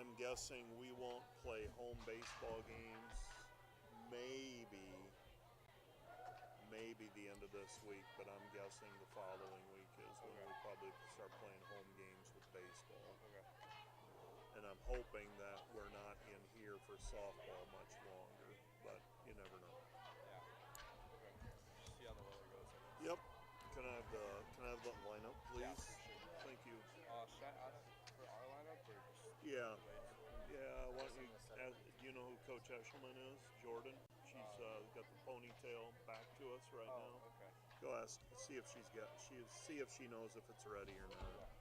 I'm guessing we won't play home baseball games. Maybe the end of this week, but I'm guessing the following week is when we probably start playing home games with baseball. Okay. And I'm hoping that we're not in here for softball much longer, but you never know. Yeah. Okay. See how the weather goes. Yep. Can I have the lineup, please? Yeah, for sure. Thank you. Should I add it for our lineup or just Yeah. wait? Yeah. Why don't you? Do you know who Coach Eshelman is? Jordan. She's got the ponytail back to us right now. Okay. Go ask. See if see if she knows if it's ready or not. Yeah.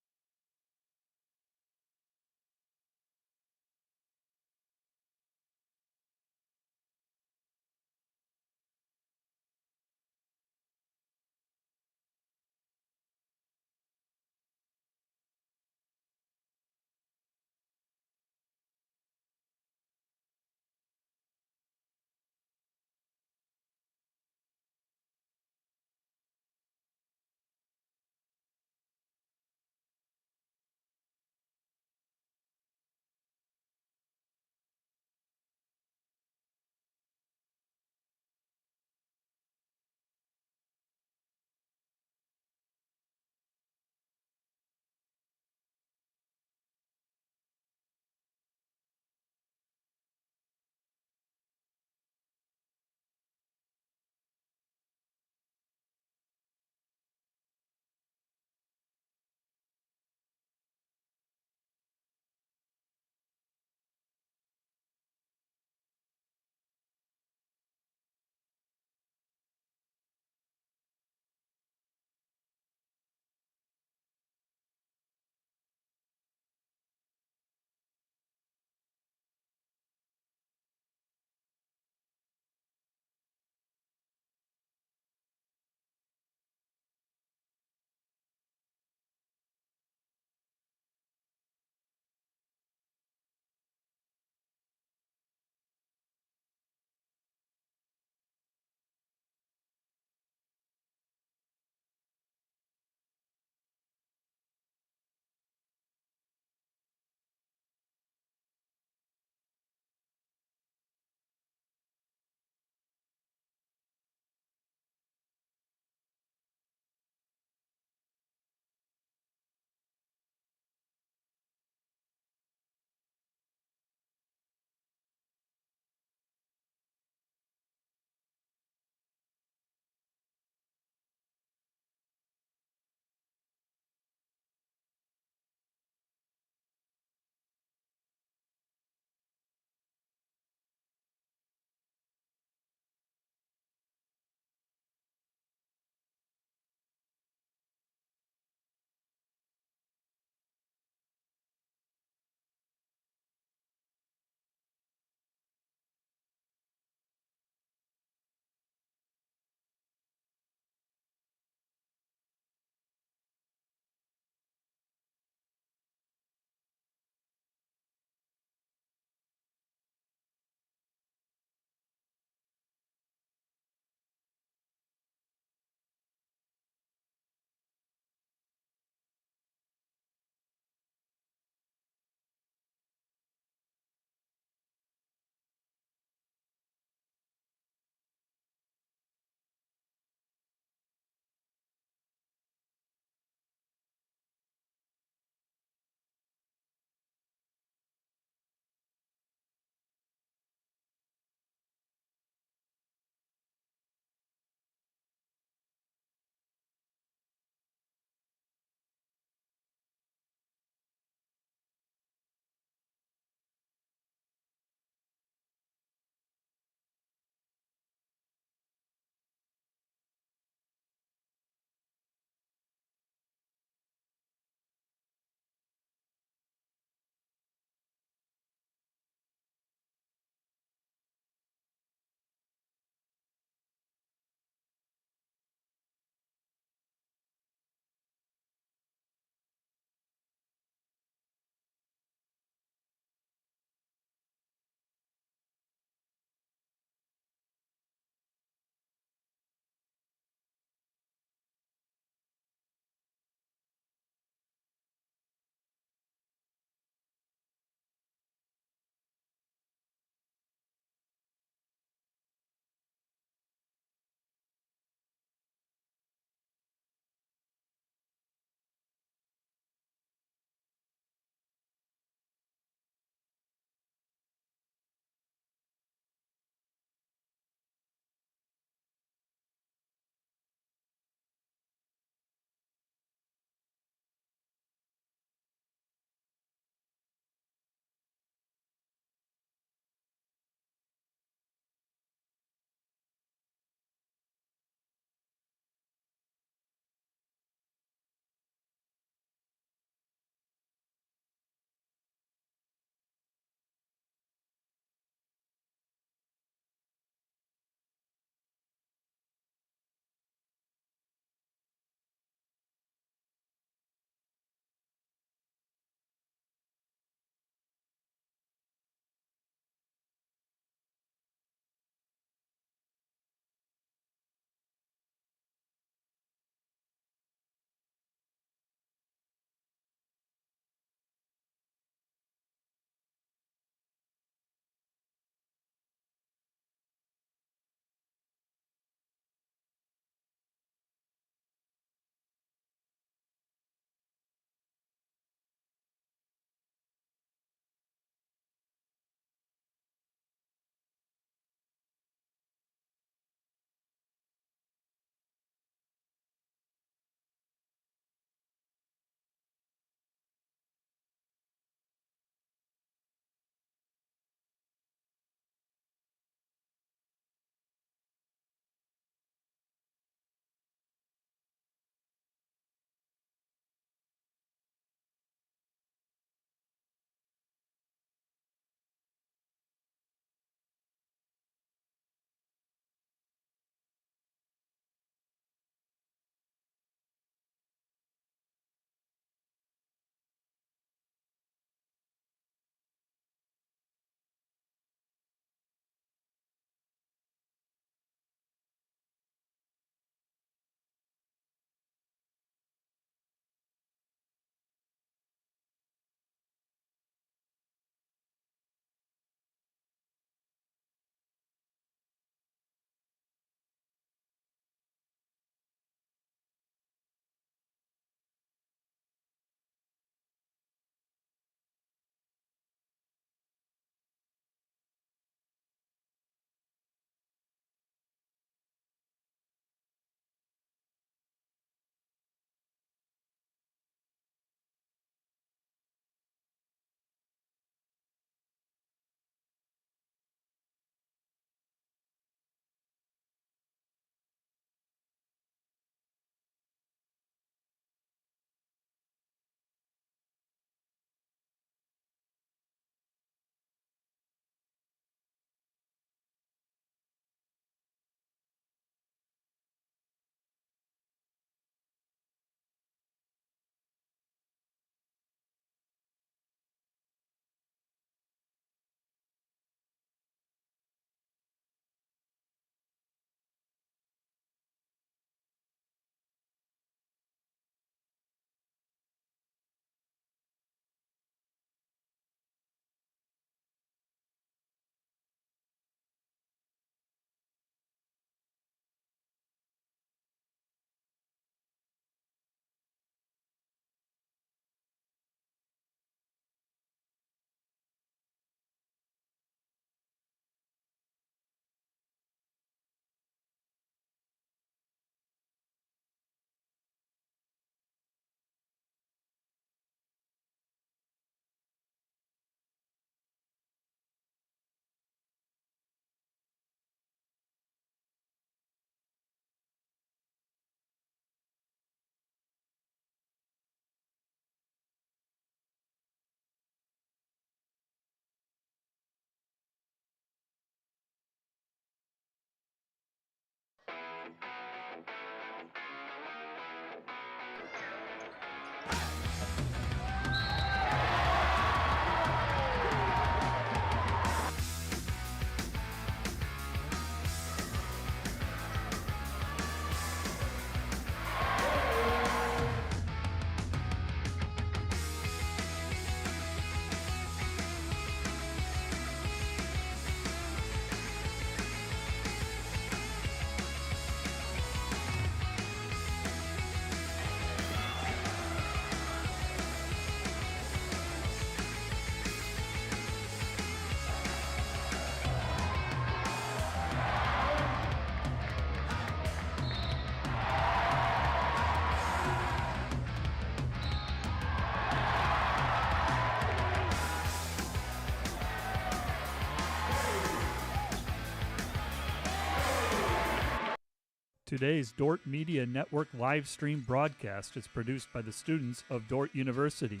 Today's Dordt Media Network live stream broadcast is produced by the students of Dordt University.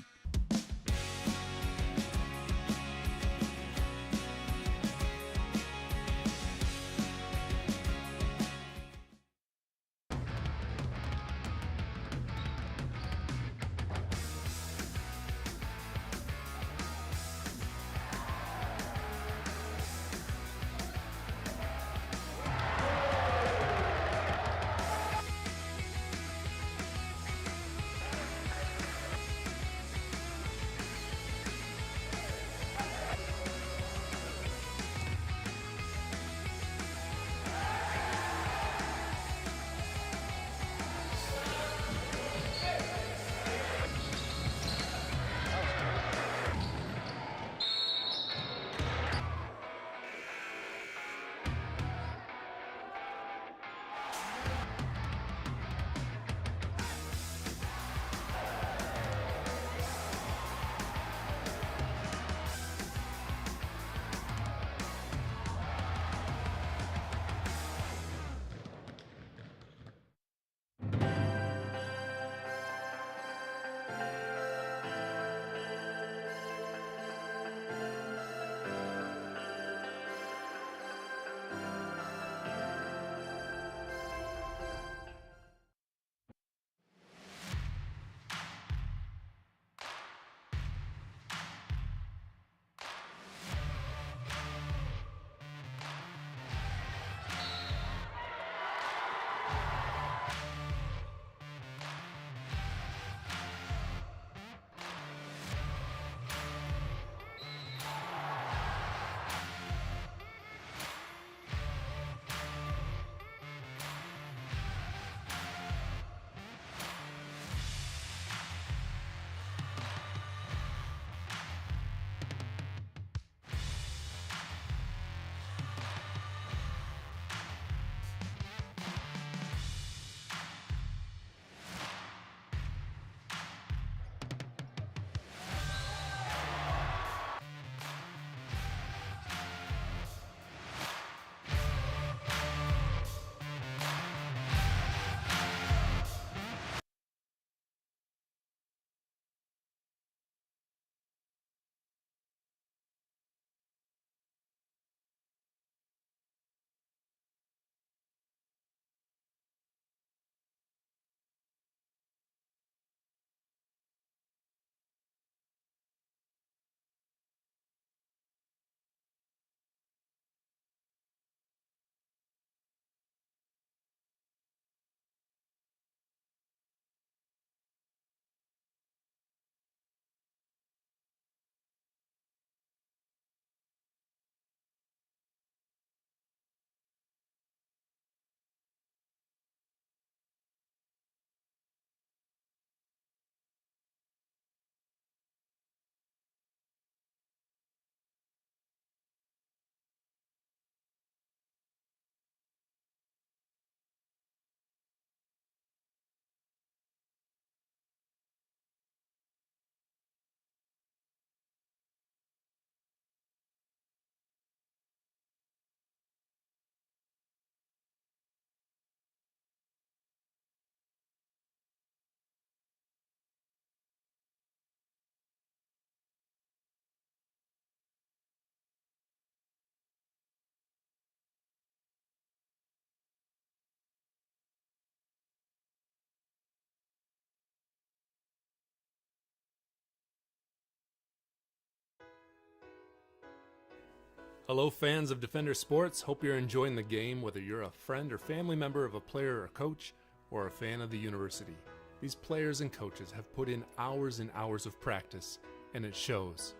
Hello fans of Defender Sports, hope you're enjoying the game whether you're a friend or family member of a player or coach or a fan of the university. These players and coaches have put in hours and hours of practice and it shows.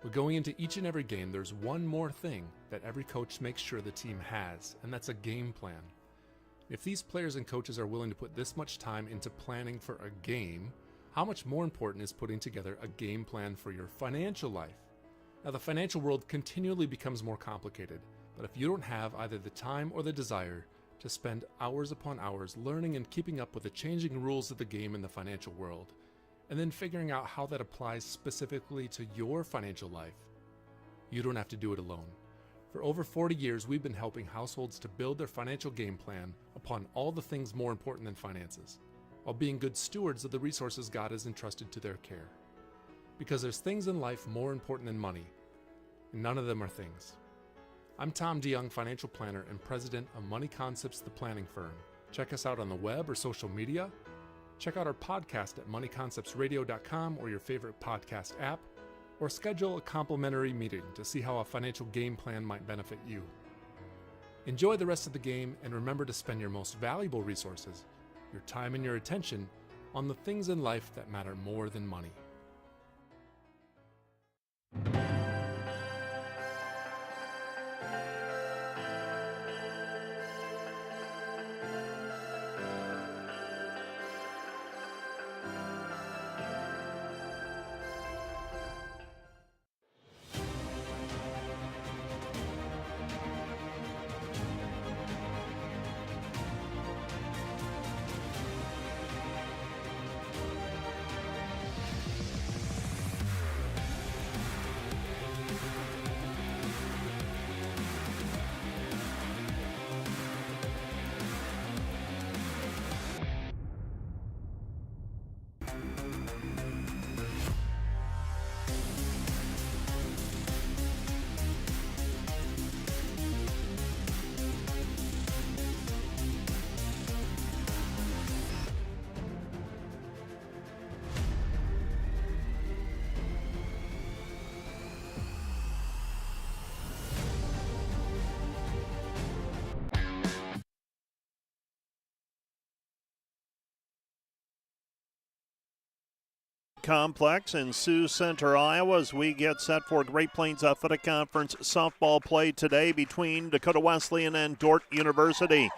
But going into each and every game, there's one more thing that every coach makes sure the team has, and that's a game plan. If these players and coaches are willing to put this much time into planning for a game, how much more important is putting together a game plan for your financial life? Now, the financial world continually becomes more complicated, but if you don't have either the time or the desire to spend hours upon hours learning and keeping up with the changing rules of the game in the financial world, and then figuring out how that applies specifically to your financial life, you don't have to do it alone. For over 40 years, we've been helping households to build their financial game plan upon all the things more important than finances, while being good stewards of the resources God has entrusted to their care. Because there's things in life more important than money, and none of them are things. I'm Tom DeYoung, financial planner and president of Money Concepts, the planning firm. Check us out on the web or social media. Check out our podcast at moneyconceptsradio.com or your favorite podcast app, or schedule a complimentary meeting to see how a financial game plan might benefit you. Enjoy the rest of the game and remember to spend your most valuable resources, your time and your attention, on the things in life that matter more than money. Complex in Sioux Center, Iowa, as we get set for Great Plains Athletic Conference softball play today between Dakota Wesleyan and Dordt University.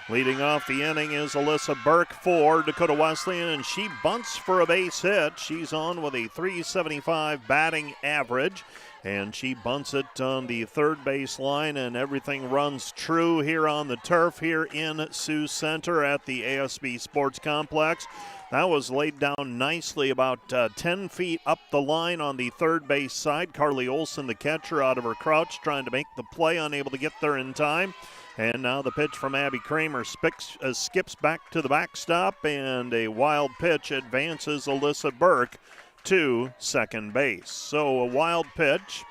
Leading off the inning is Alyssa Burke for Dakota Wesleyan, and she bunts for a base hit. She's on with a .375 batting average, and she bunts it on the third base line, and everything runs true here on the turf here in Sioux Center at the ASB Sports Complex. That was laid down nicely about 10 feet up the line on the third base side. Carly Olson, the catcher, out of her crouch, trying to make the play, unable to get there in time. And now the pitch from Abby Kramer skips back to the backstop, and a wild pitch advances Alyssa Burke to second base. So a wild pitch,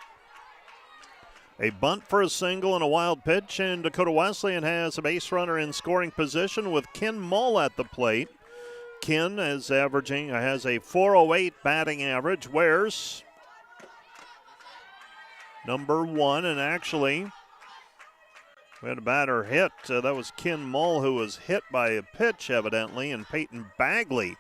a bunt for a single, and a wild pitch, and Dakota Wesleyan has a base runner in scoring position with Ken Mull at the plate. Ken has a .408 batting average, wears number 1, and actually we had a batter hit. That was Ken Mull, who was hit by a pitch evidently, and Peyton Bagley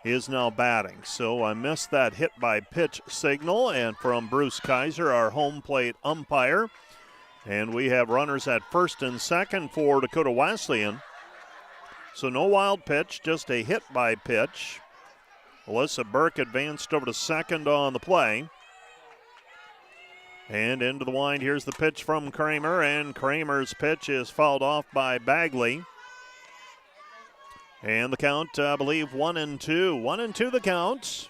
is now batting. So I missed that hit by pitch signal, and from Bruce Kaiser, our home plate umpire. And we have runners at first and second for Dakota Wesleyan. So no wild pitch, just a hit by pitch. Alyssa Burke advanced over to second on the play. And into the wind, here's the pitch from Kramer, and Kramer's pitch is fouled off by Bagley. And the count, I believe, 1-2. 1-2 the count.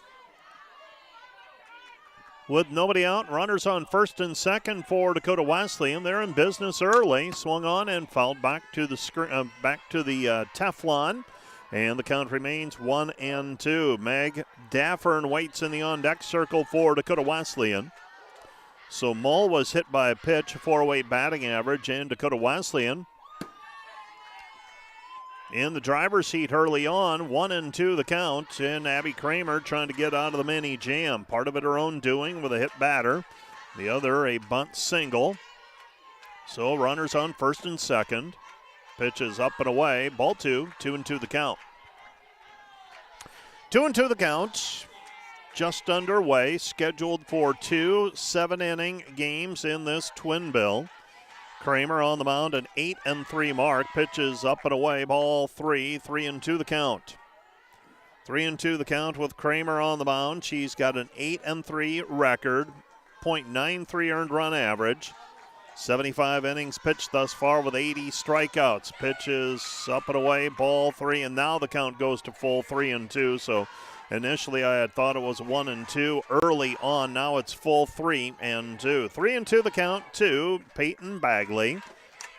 With nobody out, runners on first and second for Dakota Wesleyan. They're in business early. Swung on and fouled back to the Teflon. And the count remains 1-2. Meg Daffern waits in the on-deck circle for Dakota Wesleyan. So Mull was hit by a pitch, a .408 batting average, and Dakota Wesleyan in the driver's seat early on. 1-2 the count, and Abby Kramer trying to get out of the mini jam. Part of it her own doing with a hit batter. The other a bunt single. So runners on first and second. Pitch is up and away. Ball 2, 2-2 the count. 2-2 the count. Just underway. Scheduled for 2 7-inning games in this twin bill. Kramer on the mound, an 8-3 mark. Pitch is up and away. Ball 3, 3-2 the count. 3-2 the count with Kramer on the mound. She's got an 8-3 record, .93 earned run average. 75 innings pitched thus far with 80 strikeouts. Pitch is up and away, ball 3, and now the count goes to full 3-2. So initially I had thought it was 1-2 early on. Now it's full 3-2. 3-2 the count to Peyton Bagley.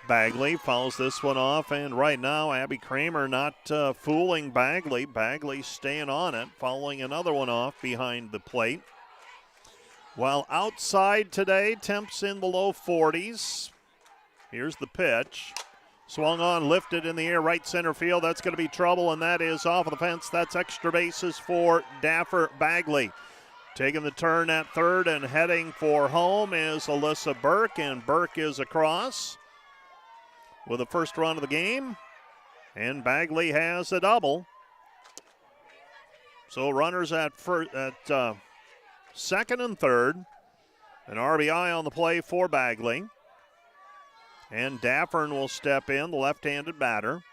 Bagley fouls this one off, and right now Abby Kramer not fooling Bagley. Bagley staying on it, fouling another one off behind the plate. While outside today, temps in the low 40s. Here's the pitch. Swung on, lifted in the air, right center field. That's going to be trouble, and that is off of the fence. That's extra bases for Daffer Bagley. Taking the turn at third and heading for home is Alyssa Burke, and Burke is across with the first run of the game, and Bagley has a double. So runners at second and third. An RBI on the play for Bagley. And Daffern will step in, the left-handed batter.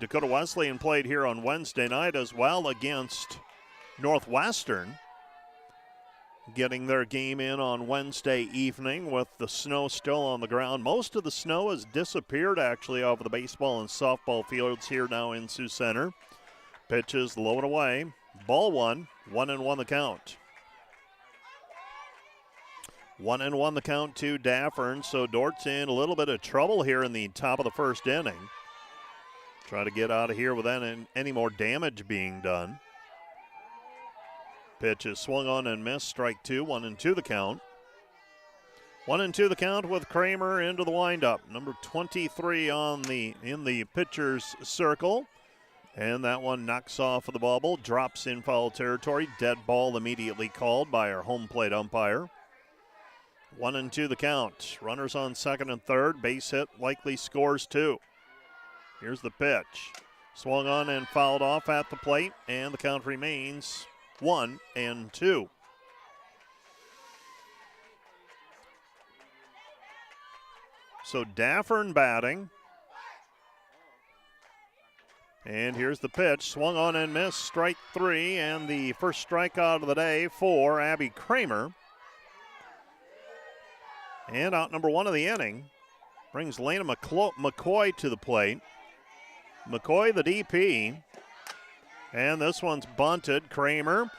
Dakota Wesleyan played here on Wednesday night as well against Northwestern, getting their game in on Wednesday evening with the snow still on the ground. Most of the snow has disappeared actually over the baseball and softball fields here now in Sioux Center. Pitches low and away. Ball 1, 1-1 the count. 1-1 the count to Daffern, so Dordt's in a little bit of trouble here in the top of the first inning. Try to get out of here without any more damage being done. Pitch is swung on and missed. Strike 2, 1-2 the count. 1-2 the count with Kramer into the windup. Number 23 in the pitcher's circle. And that one knocks off of the bubble, drops in foul territory. Dead ball immediately called by our home plate umpire. 1-2 the count. Runners on second and third. Base hit, likely scores 2. Here's the pitch. Swung on and fouled off at the plate, and the count remains 1-2. So Daffern batting. And here's the pitch. Swung on and missed. Strike 3, and the first strikeout of the day for Abby Kramer. And out number 1 of the inning brings Lena McCoy to the plate. McCoy, the DP. And this one's bunted. Kramer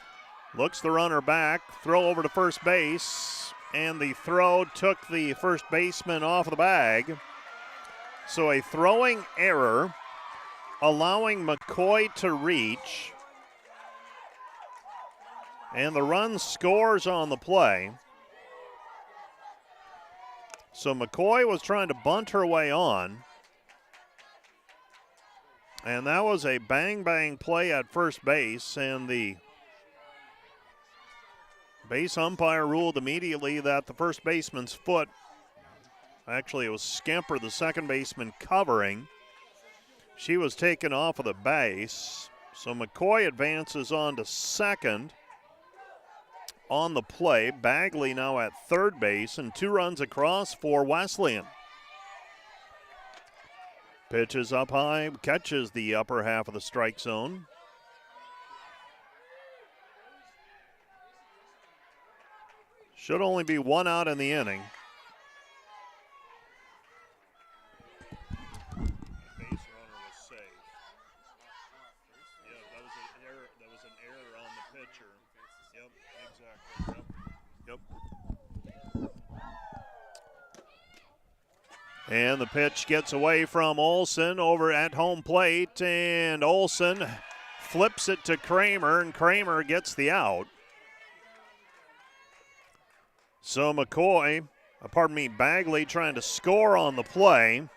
looks the runner back. Throw over to first base. And the throw took the first baseman off of the bag. So a throwing error, allowing McCoy to reach. And the run scores on the play. So McCoy was trying to bunt her way on. And that was a bang-bang play at first base. And the base umpire ruled immediately that the first baseman's foot, actually it was Skemper, the second baseman, covering. She was taken off of the base. So McCoy advances on to second. On the play, Bagley now at third base, and 2 runs across for Wesleyan. Pitches up high, catches the upper half of the strike zone. Should only be 1 out in the inning. Base runner was safe. Yeah, that was an error. That was an error on the pitcher. Yep, exactly. Yep. And the pitch gets away from Olson over at home plate, and Olson flips it to Kramer, and Kramer gets the out. So Bagley trying to score on the play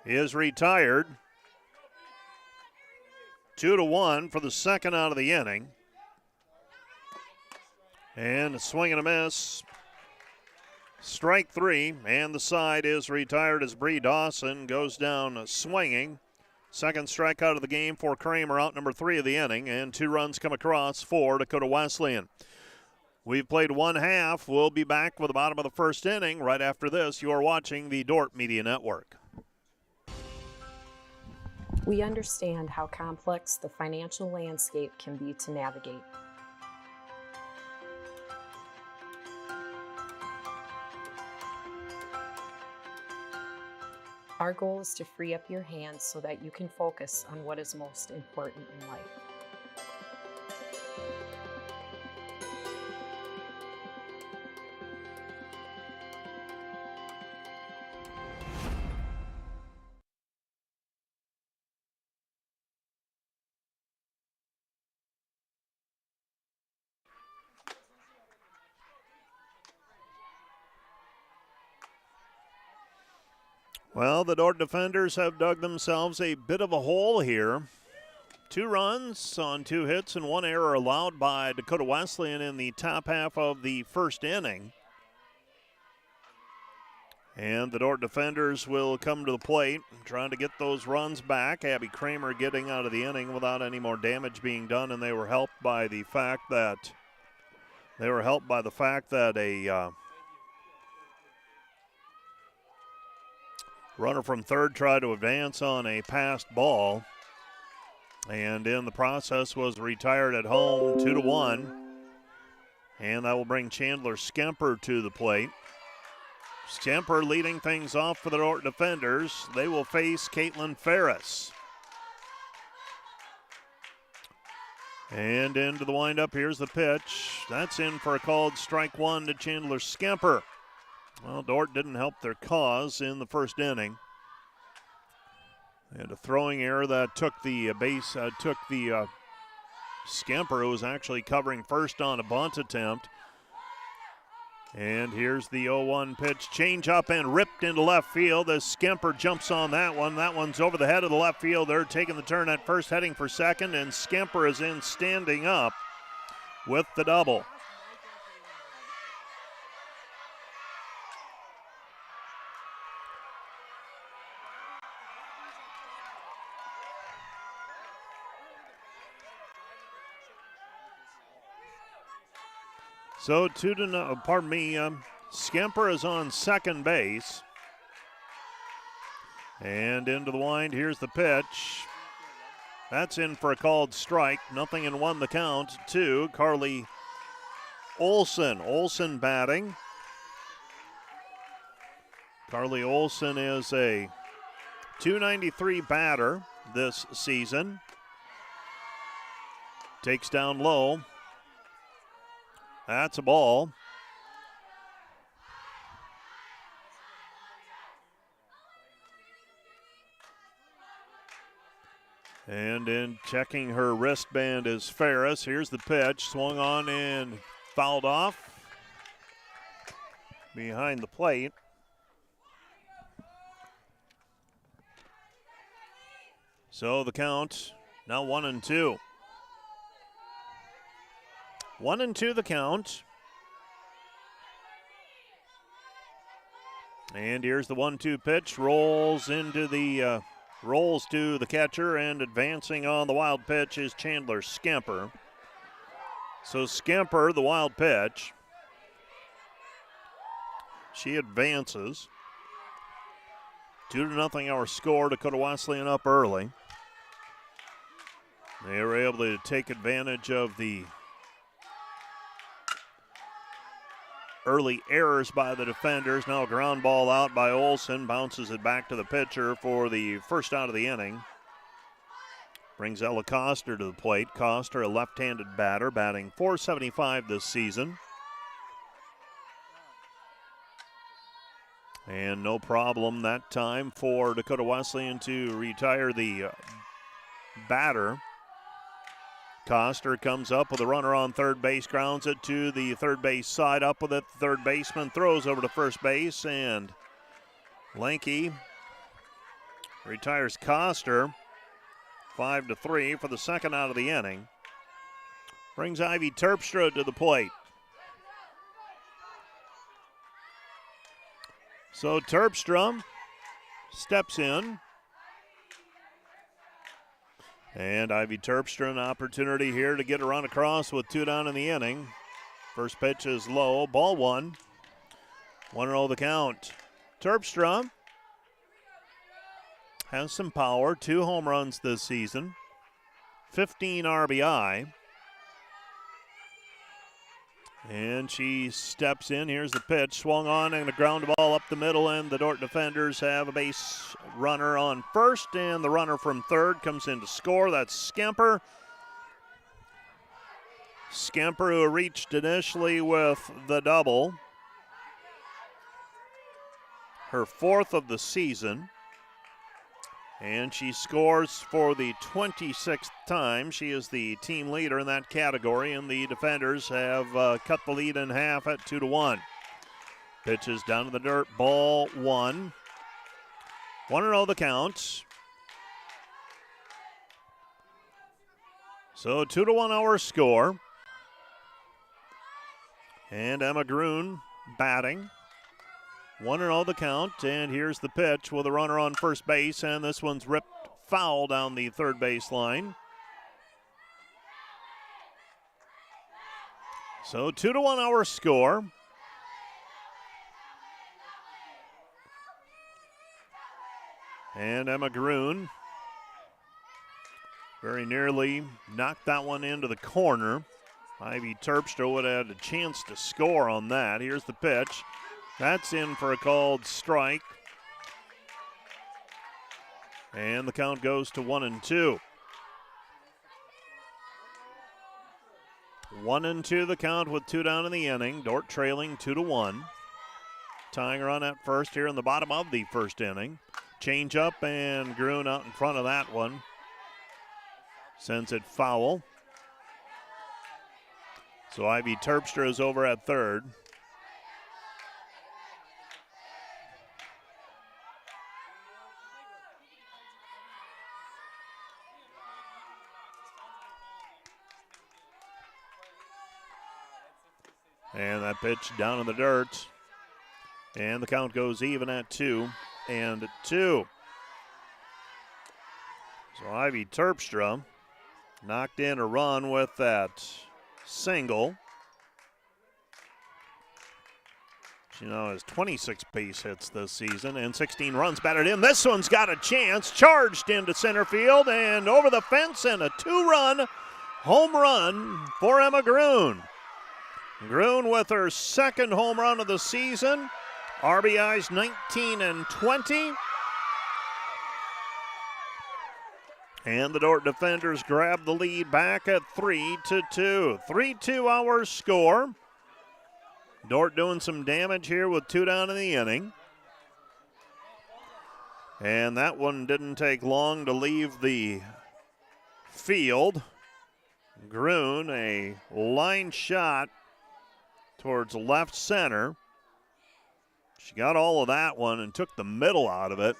is retired. 2-1 for the second out of the inning. And a swing and a miss Strike 3, and the side is retired as Bree Dawson goes down swinging. Second strikeout of the game for Kramer, out number 3 of the inning, and 2 runs come across for Dakota Wesleyan. We've played one half. We'll be back with the bottom of the first inning. Right after this, you are watching the Dordt Media Network. We understand how complex the financial landscape can be to navigate. Our goal is to free up your hands so that you can focus on what is most important in life. Well, the Dordt defenders have dug themselves a bit of a hole here. 2 runs on 2 hits and 1 error allowed by Dakota Wesleyan in the top half of the first inning. And the Dordt defenders will come to the plate, trying to get those runs back. Abby Kramer getting out of the inning without any more damage being done, and they were helped by the fact that a runner from third tried to advance on a passed ball, and in the process was retired at home 2-1. And that will bring Chandler Skemper to the plate. Skemper leading things off for the Dordt defenders. They will face Caitlin Ferris. And into the windup, here's the pitch. That's in for a called strike 1 to Chandler Skemper. Well, Dordt didn't help their cause in the first inning. And a throwing error that took the Skemper, who was actually covering first on a bunt attempt. And here's the 0-1 pitch. Change up and ripped into left field as Skemper jumps on that one. That one's over the head of the left fielder, taking the turn at first, heading for second, and Skemper is in standing up with the double. So Skemper is on second base. And into the wind, here's the pitch. That's in for a called strike. 0-1 the count to Carly Olson. Olson batting. Carly Olson is a .293 batter this season. Takes down low. That's a ball. And in checking her wristband is Ferris. Here's the pitch. Swung on and fouled off behind the plate. So the count now 1-2. 1-2 the count. And here's the 1-2 pitch. Rolls to the catcher, and advancing on the wild pitch is Chandler Skemper. So Skemper, the wild pitch. She advances. 2-0 our score. Dakota Wesleyan up early. They were able to take advantage of the early errors by the defenders. Now a ground ball out by Olson. Bounces it back to the pitcher for the first out of the inning. Brings Ella Coster to the plate. Coster, a left-handed batter, batting .475 this season. And no problem that time for Dakota Wesleyan to retire the batter. Coster comes up with a runner on third base, grounds it to the third base side, up with it. The third baseman throws over to first base, and Lanky retires Coster 5-3 for the second out of the inning. Brings Ivy Terpstra to the plate. So Terpstra steps in. And Ivy Terpstra an opportunity here to get a run across with 2 down in the inning. First pitch is low, ball 1. 1-0 the count. Terpstra has some power, 2 home runs this season, 15 RBI. And she steps in. Here's the pitch. Swung on and a ground ball up the middle, and the Dordt defenders have a base runner on first, and the runner from third comes in to score. That's Skemper. Skemper, who reached initially with the double. Her 4th of the season. And she scores for the 26th time. She is the team leader in that category, and the defenders have cut the lead in half at 2-1. Pitches down to the dirt, ball 1. 1-0 the count. So 2-1 our score. And Emma Grun batting. 1-0 the count, and here's the pitch with a runner on first base, and this one's ripped foul down the third base line. So 2-1 our score. And Emma Grun very nearly knocked that one into the corner. Ivy Terpstra would have had a chance to score on that. Here's the pitch. That's in for a called strike. And the count goes to 1-2. 1-2 the count with 2 down in the inning. Dordt trailing 2-1. Tying run at first here in the bottom of the first inning. Change up, and Grun out in front of that one. Sends it foul. So Ivy Terpstra is over at third. And that pitch down in the dirt. And the count goes even at 2-2. So Ivy Terpstra knocked in a run with that single. She now has 26 base hits this season and 16 runs batted in. This one's got a chance. Charged into center field and over the fence, and a 2-run home run for Emma Grun. Grun with her 2nd home run of the season. RBIs 19 and 20. And the Dordt defenders grab the lead back at 3-2. 3-2 our score. Dordt doing some damage here with 2 down in the inning. And that one didn't take long to leave the field. Grun, a line shot towards left center. She got all of that one and took the middle out of it.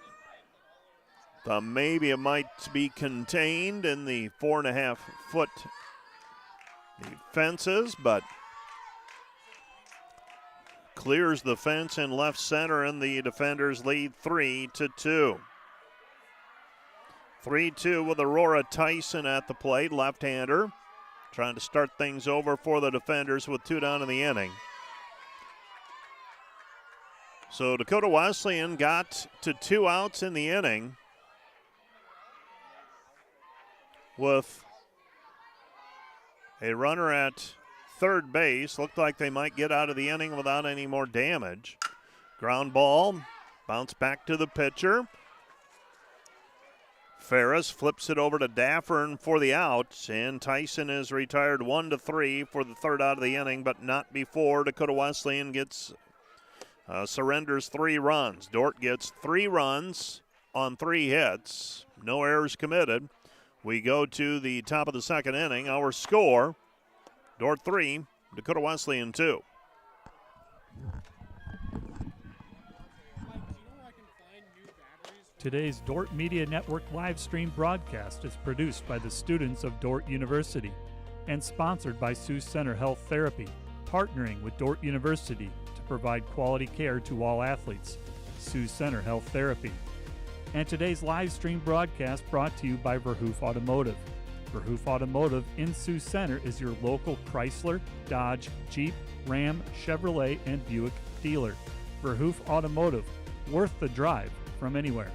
Thought maybe it might be contained in the 4.5-foot fences, but clears the fence in left center, and the defenders lead 3-2. 3-2 with Aurora Tyson at the plate, left-hander. Trying to start things over for the defenders with 2 down in the inning. So Dakota Wesleyan got to 2 outs in the inning with a runner at third base. Looked like they might get out of the inning without any more damage. Ground ball, bounce back to the pitcher. Ferris flips it over to Daffern for the out, and Tyson is retired 1-3 for the 3rd out of the inning, but not before Dakota Wesleyan gets surrenders 3 runs. Dordt gets 3 runs on 3 hits, no errors committed. We go to the top of the 2nd inning. Our score, Dordt 3, Dakota Wesleyan 2. Today's Dordt Media Network live stream broadcast is produced by the students of Dordt University and sponsored by Sioux Center Health Therapy, partnering with Dordt University to provide quality care to all athletes. Sioux Center Health Therapy. And today's live stream broadcast brought to you by Verhoof Automotive. Verhoof Automotive in Sioux Center is your local Chrysler, Dodge, Jeep, Ram, Chevrolet, and Buick dealer. Verhoof Automotive, worth the drive from anywhere.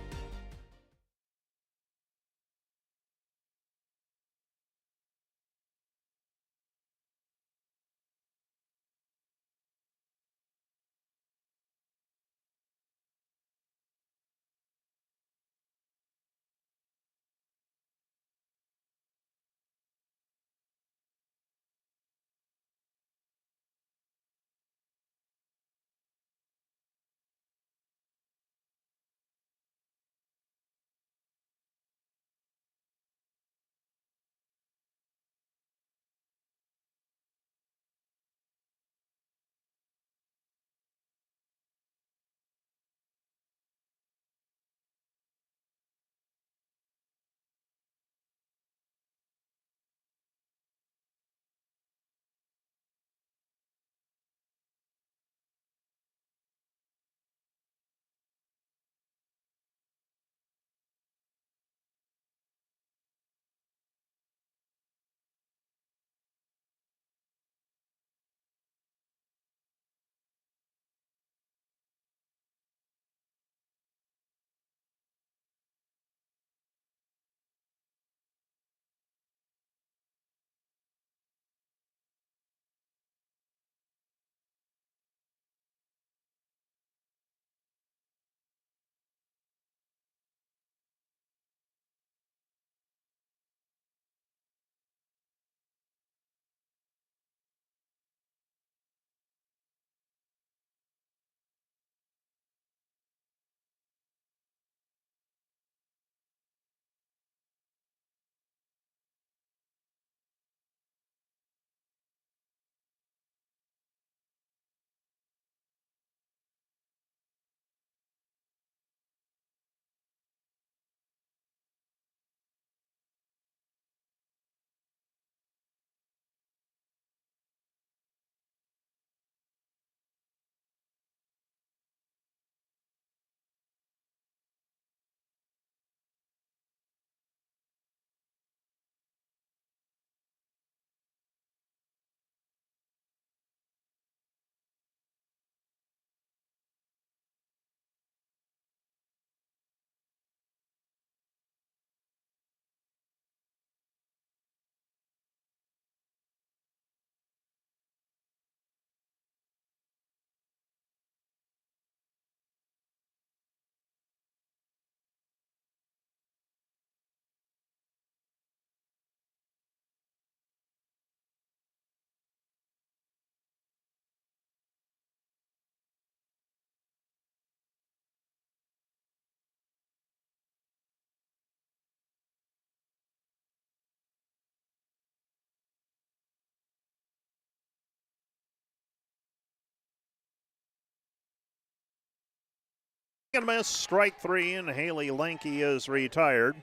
And a miss, strike three, and Haley Lanke is retired.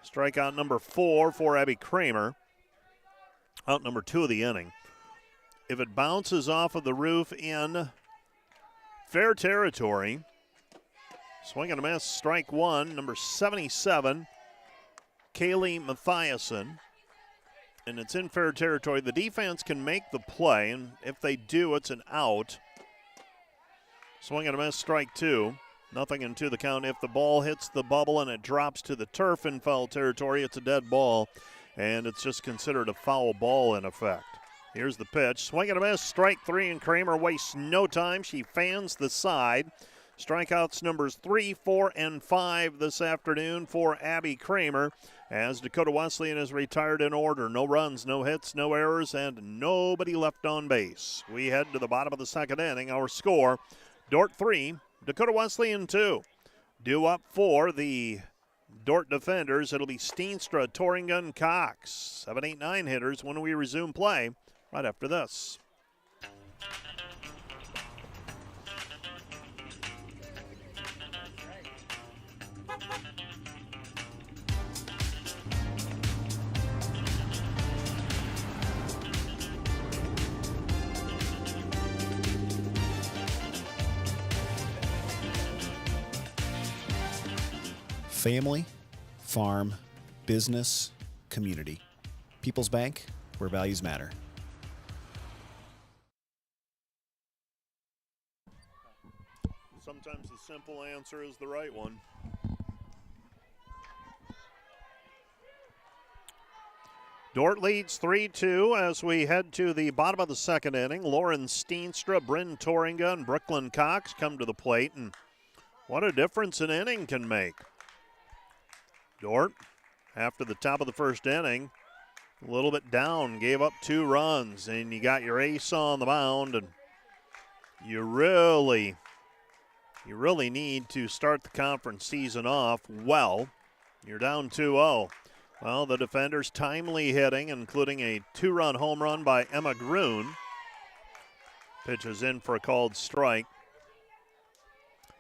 Strikeout number 4 for Abby Kramer. Out number 2 of the inning. If it bounces off of the roof in fair territory, swing and a miss, strike 1, number 77, Kaylee Mathiasen. And it's in fair territory. The defense can make the play, and if they do, it's an out. Swing and a miss, strike 2. Nothing into the count. If the ball hits the bubble and it drops to the turf in foul territory, it's a dead ball, and it's just considered a foul ball in effect. Here's the pitch. Swing and a miss, strike 3, and Kramer wastes no time. She fans the side. Strikeouts numbers 3, 4, and 5 this afternoon for Abby Kramer, as Dakota Wesleyan is retired in order. No runs, no hits, no errors, and nobody left on base. We head to the bottom of the second inning. Our score, Dordt 3, Dakota Wesleyan 2. Due up for the Dordt defenders, it'll be Steenstra, Torringham, Cox. 7, 8, 9 hitters when we resume play right after this. family, farm, business, community. People's Bank, where values matter. Sometimes the simple answer is the right one. Dordt leads 3-2 as we head to the bottom of the second inning. Lauren Steenstra, Bryn Torringa, and Brooklyn Cox come to the plate, and what a difference an inning can make. Dordt, after the top of the first inning, a little bit down, gave up 2 runs, and you got your ace on the mound, and you really need to start the conference season off well. You're down 2-0. Well, the defenders timely hitting, including a 2-run home run by Emma Groon. Pitches in for a called strike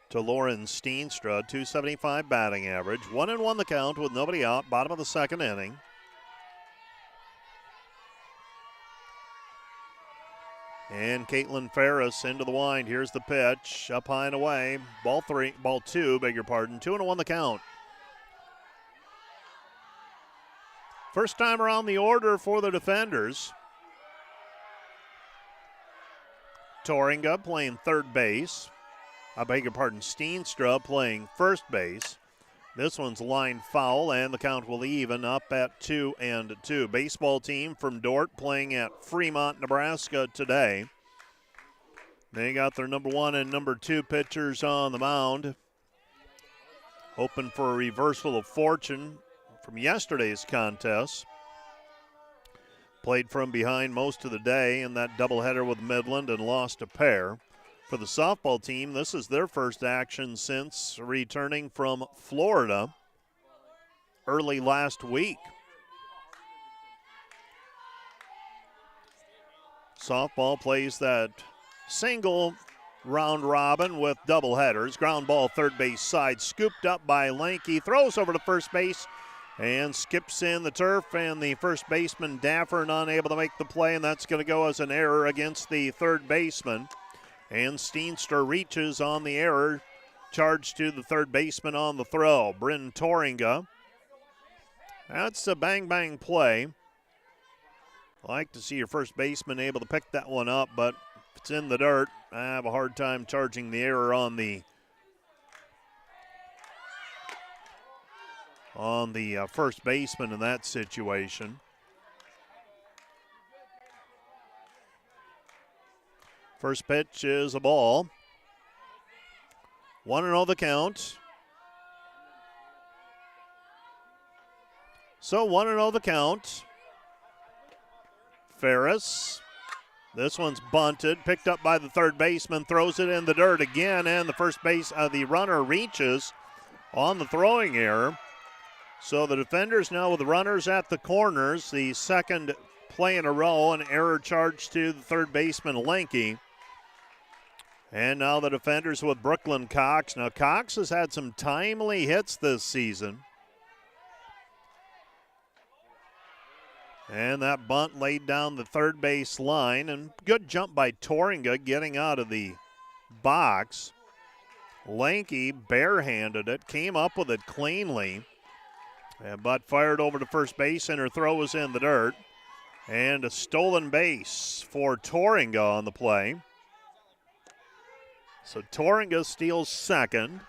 to Lauren Steenstra, 275 batting average. 1-1 the count with nobody out, bottom of the second inning. And Caitlin Ferris into the wind. Here's the pitch, up high and away. Ball 2, 2-1 the count. First time around the order for the defenders. Torringa playing third base. Steenstra playing first base. This one's lined foul, and the count will even up at 2-2. Baseball team from Dordt playing at Fremont, Nebraska today. They got their number 1 and number 2 pitchers on the mound, hoping for a reversal of fortune from yesterday's contest. Played from behind most of the day in that doubleheader with Midland and lost a pair. For the softball team, this is their first action since returning from Florida early last week. Softball plays that single round robin with doubleheaders. Ground ball third base side, scooped up by Lanky, throws over to first base and skips in the turf, and the first baseman Daffer unable to make the play, and that's going to go as an error against the third baseman. And Steenstra reaches on the error, charged to the third baseman on the throw. Bryn Torringa. That's a bang-bang play. I like to see your first baseman able to pick that one up, but if it's in the dirt, I have a hard time charging the error on the first baseman in that situation. First pitch is a ball. 1-0 the count. So 1-0 the count. Ferris. This one's bunted, picked up by the third baseman, throws it in the dirt again, and the runner reaches on the throwing error. So the defenders now with runners at the corners, the second play in a row, an error charged to the third baseman Lanky. And now the defenders with Brooklyn Cox. Now Cox has had some timely hits this season. And that bunt laid down the third base line, and good jump by Torringa getting out of the box. Lanky barehanded it, came up with it cleanly, but fired over to first base, and her throw was in the dirt. And a stolen base for Torringa on the play. So Torringa steals second.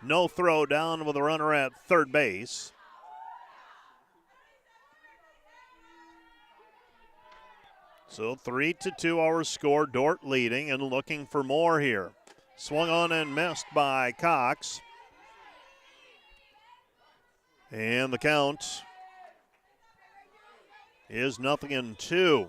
No throw down with a runner at third base. So 3-2 our score. Dordt leading and looking for more here. Swung on and missed by Cox. And the count is 0-2.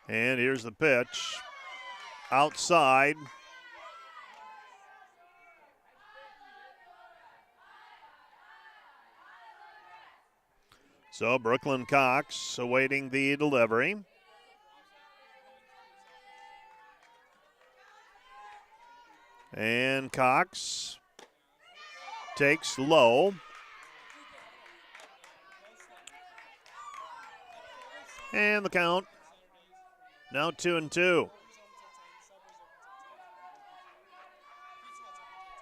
And here's the pitch. Outside. So Brooklyn Cox awaiting the delivery. And Cox takes low. And the count, Now 2-2.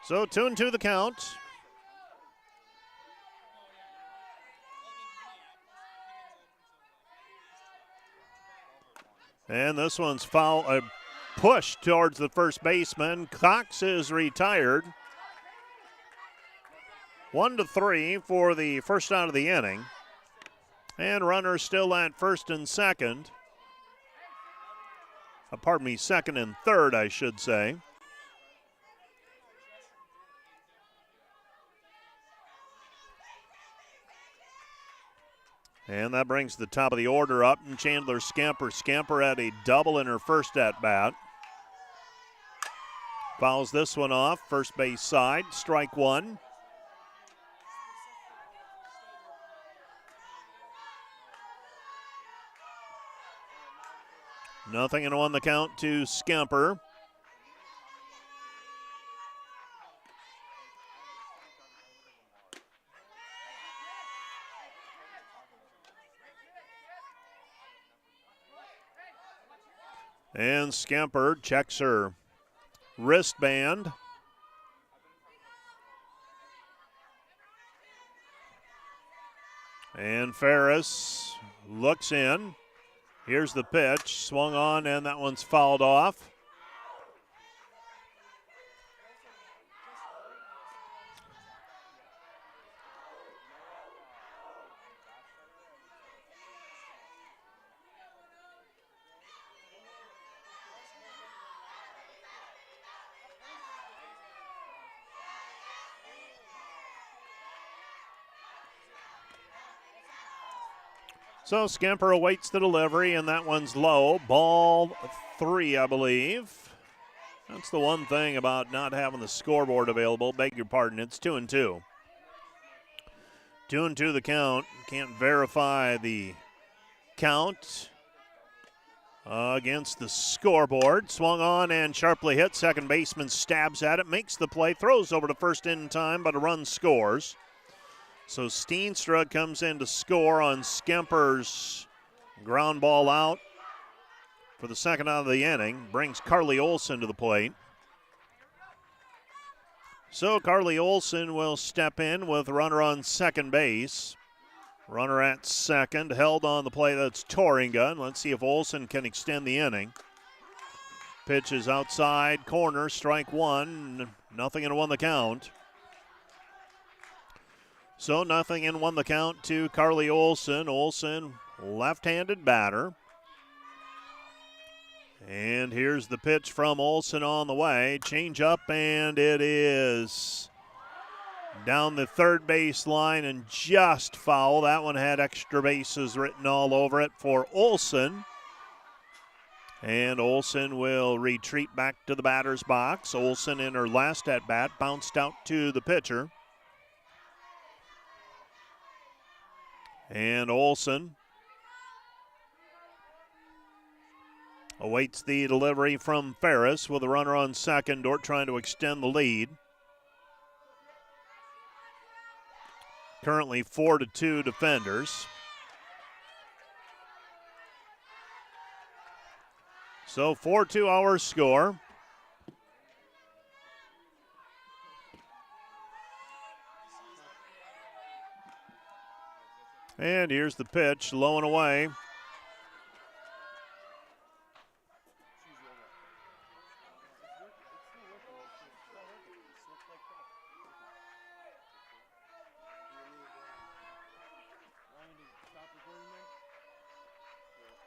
So 2-2 the count. And this one's foul, a push towards the first baseman. Cox is retired. 1-3 for the first out of the inning. And runners still at first and second. Second and third, I should say. And that brings the top of the order up, and Chandler Scamper. Scamper had a double in her first at-bat. Fouls this one off, first base side, strike one. Nothing and on the count to Scamper. And Scamper checks her wristband. And Ferris looks in. Here's the pitch, swung on, and that one's fouled off. So Scamper awaits the delivery, and that one's low. Ball three, I believe. That's the one thing about not having the scoreboard available. Beg your pardon, it's 2-2. 2-2 the count. Can't verify the count against the scoreboard. Swung on and sharply hit. Second baseman stabs at it, makes the play, throws over to first in time, but a run scores. So Steenstra comes in to score on Scamper's ground ball out for the second out of the inning. Brings Carly Olson to the plate. So Carly Olson will step in with runner on second base. Runner at second, held on the play. That's Torringa. And let's see if Olson can extend the inning. Pitch is outside, corner, strike one. Nothing and one the count. So nothing and one the count to Carly Olson. Olson, left-handed batter. And here's the pitch from Olson on the way. Change up, and it is down the third base line and just foul. That one had extra bases written all over it for Olson. And Olson will retreat back to the batter's box. Olson in her last at-bat bounced out to the pitcher. And Olson awaits the delivery from Ferris with a runner on second. Dordt trying to extend the lead. Currently 4-2 defenders. So 4-2 our score. And here's the pitch, low and away.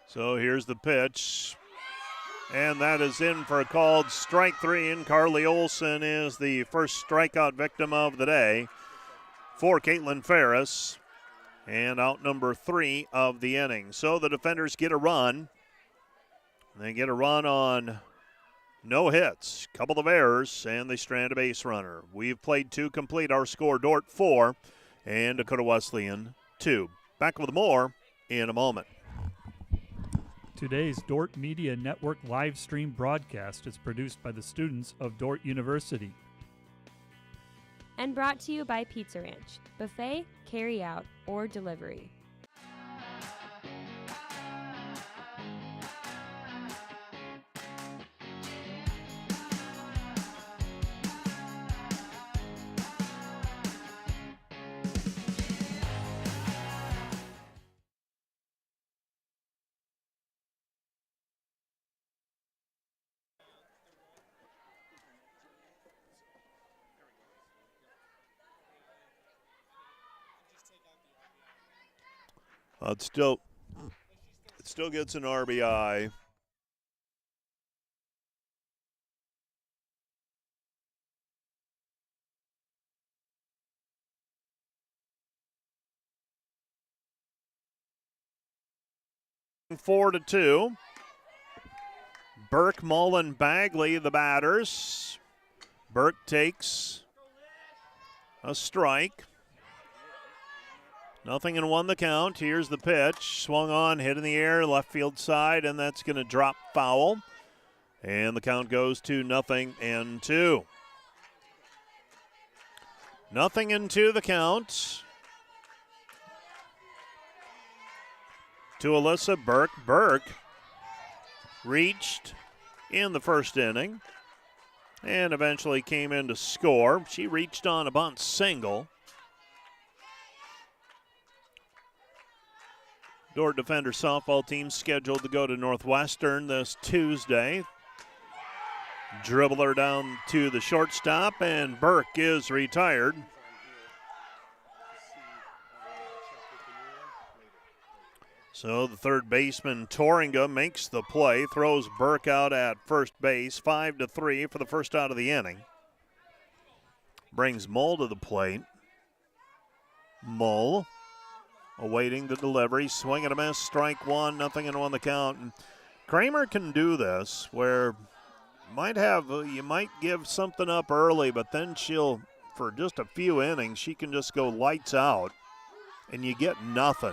So here's the pitch. And that is in for a called strike three, and Carly Olson is the first strikeout victim of the day for Caitlin Ferris. And out number three of the inning. So the defenders get a run. They get a run on no hits, couple of errors, and they strand a base runner. We've played two complete. Our score, Dordt 4 and Dakota Wesleyan 2. Back with more in a moment. Today's Dordt Media Network live stream broadcast is produced by the students of Dordt University. And brought to you by Pizza Ranch, buffet, carry out, or delivery. It still gets an RBI. Four to two. Burke, Mullen, Bagley, the batters. Burke takes a strike. 0-1 the count. Here's the pitch. Swung on, hit in the air, left field side, and that's going to drop foul. And the count goes to 0-2. 0-2 the count. To Alyssa Burke. Burke reached in the first inning and eventually came in to score. She reached on a bunt single. Dordt Defender softball team scheduled to go to Northwestern this Tuesday. Dribbler down to the shortstop, and Burke is retired. So the third baseman, Torringa, makes the play, throws Burke out at first base, 5-3 for the first out of the inning. Brings Mull to the plate. Mull awaiting the delivery, swing and a miss, strike one, 0-1 the count. And Kramer can do this where you might give something up early, but then she'll, for just a few innings, she can just go lights out and you get nothing.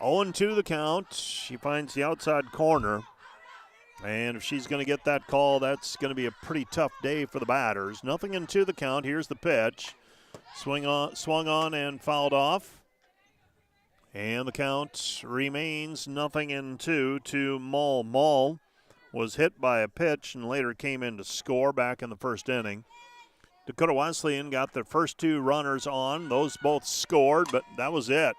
0-2 the count. She finds the outside corner. And if she's going to get that call, that's going to be a pretty tough day for the batters. 0-2 the count. Here's the pitch. Swung on and fouled off. And the count remains 0-2 to Mull. Mull was hit by a pitch and later came in to score back in the first inning. Dakota Wesleyan got their first two runners on. Those both scored, but that was it.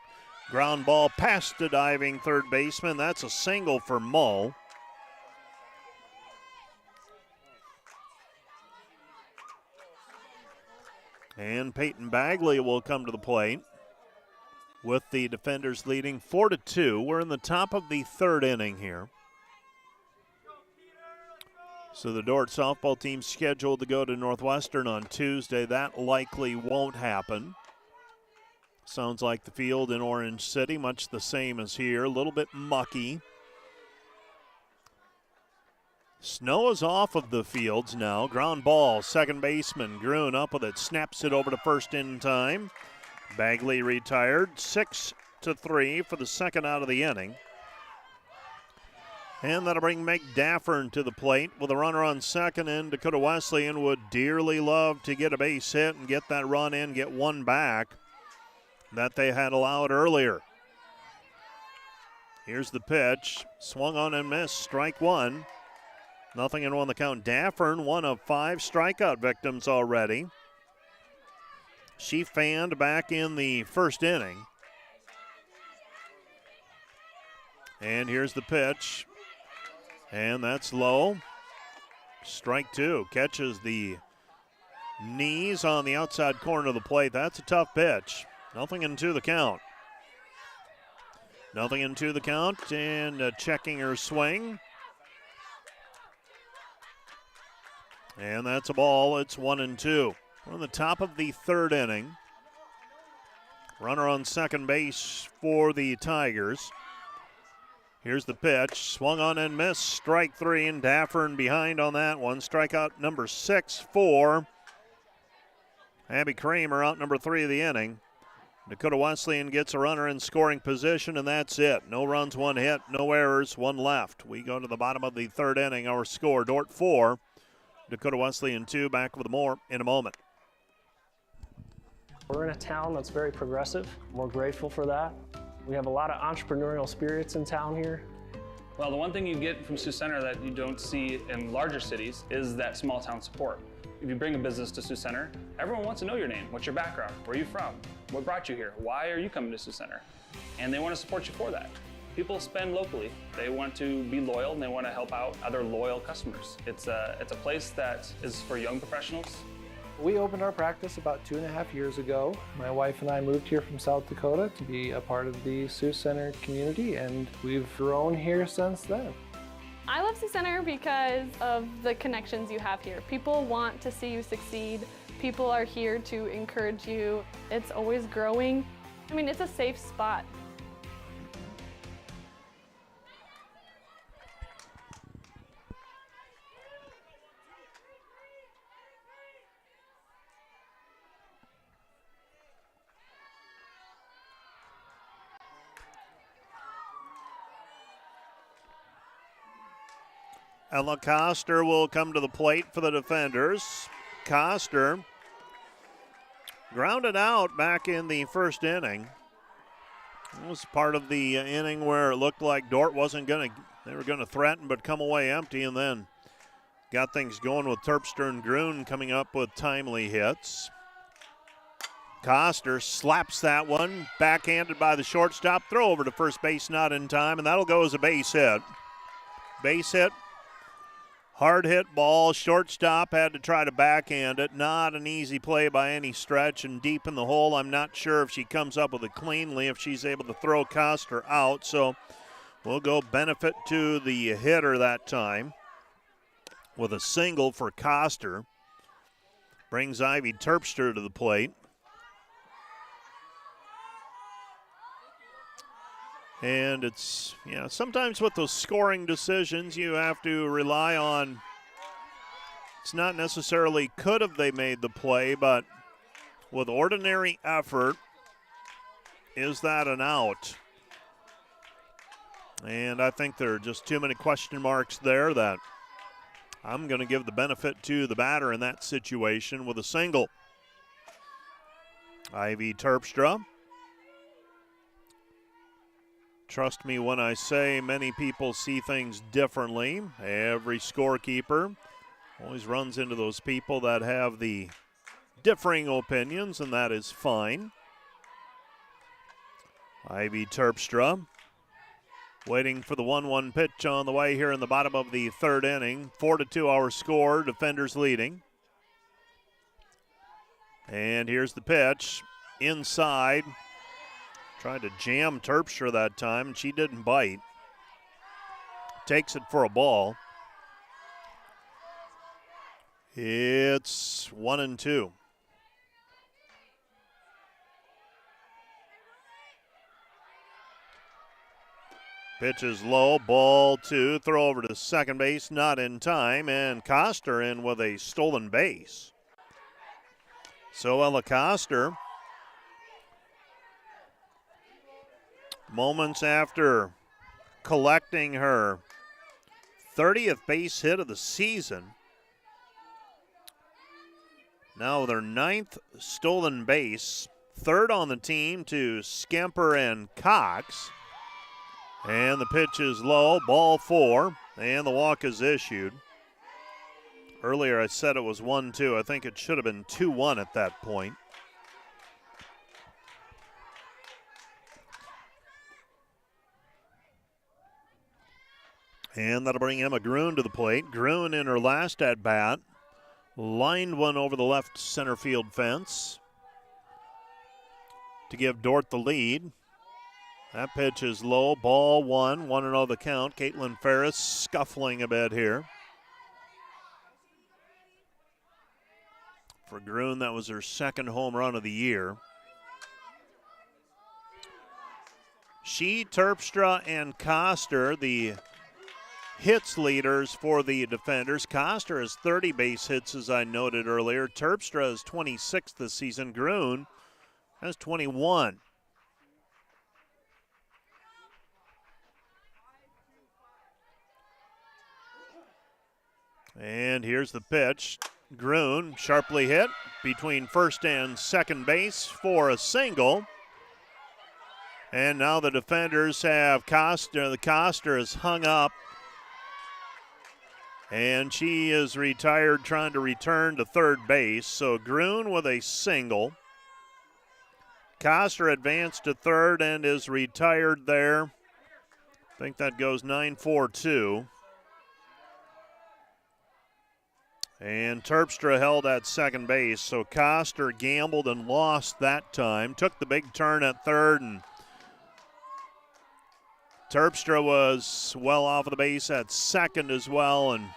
Ground ball past the diving third baseman. That's a single for Mull. And Peyton Bagley will come to the plate with the defenders leading 4-2. We're in the top of the third inning here. So the Dordt softball team scheduled to go to Northwestern on Tuesday. That likely won't happen. Sounds like the field in Orange City, much the same as here, a little bit mucky. Snow is off of the fields now. Ground ball, second baseman Gruen up with it, snaps it over to first in time. Bagley retired, 6-3 for the second out of the inning. And that'll bring Meg Daffern to the plate with a runner on second, and Dakota Wesleyan would dearly love to get a base hit and get that run in, get one back that they had allowed earlier. Here's the pitch. Swung on and missed. Strike one. 0-1 the count. Daffern, one of 5 strikeout victims already. She fanned back in the first inning. And here's the pitch. And that's low. Strike two. Catches the knees on the outside corner of the plate. That's a tough pitch. 0-2 the count. 0-2 the count, and checking her swing. And that's a ball. It's 1-2. We're on the top of the third inning. Runner on second base for the Tigers. Here's the pitch. Swung on and missed. Strike three, and Daffern behind on that one. Strikeout number 6 for Abby Kramer, out number 3 of the inning. Dakota Wesleyan gets a runner in scoring position, and that's it. No runs, 1 hit, no errors, 1 left. We go to the bottom of the third inning. Our score, Dordt 4, Dakota Wesleyan 2. Back with more in a moment. We're in a town that's very progressive. We're grateful for that. We have a lot of entrepreneurial spirits in town here. Well, the one thing you get from Sioux Center that you don't see in larger cities is that small town support. If you bring a business to Sioux Center, everyone wants to know your name. What's your background? Where are you from? What brought you here? Why are you coming to Sioux Center? And they want to support you for that. People spend locally. They want to be loyal, and they want to help out other loyal customers. It's a place that is for young professionals We opened our practice about 2.5 years ago. My wife and I moved here from South Dakota to be a part of the Sioux Center community, and we've grown here since then. I love Sioux Center because of the connections you have here. People want to see you succeed. People are here to encourage you. It's always growing. I mean, it's a safe spot. Ella Coster will come to the plate for the defenders. Coster grounded out back in the first inning. It was part of the inning where it looked like Dordt they were going to threaten but come away empty, and then got things going with Terpstra and Grun coming up with timely hits. Coster slaps that one, backhanded by the shortstop. Throw over to first base, not in time, and that'll go as a base hit. Base hit. Hard hit ball, shortstop had to try to backhand it. Not an easy play by any stretch, and deep in the hole. I'm not sure if she comes up with it cleanly, if she's able to throw Coster out. So we'll go benefit to the hitter that time with a single for Coster. Brings Ivy Terpstra to the plate. And it's, sometimes with those scoring decisions, you have to rely on, it's not necessarily could have they made the play, but with ordinary effort, is that an out? And I think there are just too many question marks there that I'm going to give the benefit to the batter in that situation with a single. Ivy Terpstra. Trust me when I say many people see things differently. Every scorekeeper always runs into those people that have the differing opinions, and that is fine. Ivy Terpstra waiting for the 1-1 pitch on the way here in the bottom of the third inning. 4-2 our score, defenders leading. And here's the pitch, inside. Tried to jam Terpstra that time, and she didn't bite. Takes it for a ball. It's 1-2. Pitch is low, ball 2. Throw over to second base, not in time, and Coster in with a stolen base. So Ella Coster, moments after collecting her 30th base hit of the season, now their 9th stolen base, third on the team to Skemper and Cox. And the pitch is low, ball 4, and the walk is issued. Earlier I said it was 1-2. I think it should have been 2-1 at that point. And that'll bring Emma Grun to the plate. Grun in her last at-bat lined one over the left center field fence to give Dordt the lead. That pitch is low, ball 1, 1-0 the count. Caitlin Ferris scuffling a bit here. For Grun, that was her second home run of the year. She, Terpstra, and Coster, the hits leaders for the defenders. Coster has 30 base hits, as I noted earlier. Terpstra has 26 this season. Grun has 21. And here's the pitch. Grun sharply hit between first and second base for a single. And now the defenders have Coster. The Coster is hung up, and she is retired, trying to return to third base. So Grun with a single. Coster advanced to third and is retired there. I think that goes 9-4-2. And Terpstra held at second base, so Coster gambled and lost that time. Took the big turn at third, and Terpstra was well off of the base at second as well, and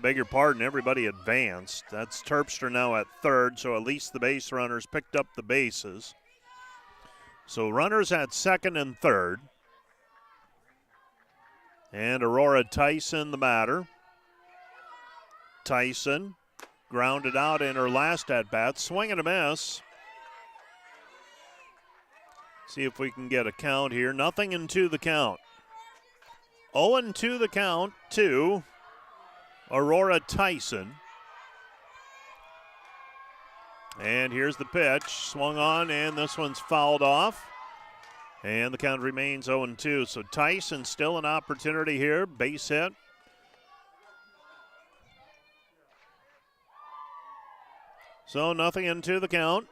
beg your pardon, everybody advanced. That's Terpstra now at third, so at least the base runners picked up the bases. So runners at second and third. And Aurora Tyson the batter. Tyson grounded out in her last at-bat. Swing and a miss. See if we can get a count here. Nothing into the count. 0-2 the count to Aurora Tyson. And here's the pitch. Swung on, and this one's fouled off. And the count remains 0-2. So Tyson still an opportunity here. Base hit. So nothing into the count.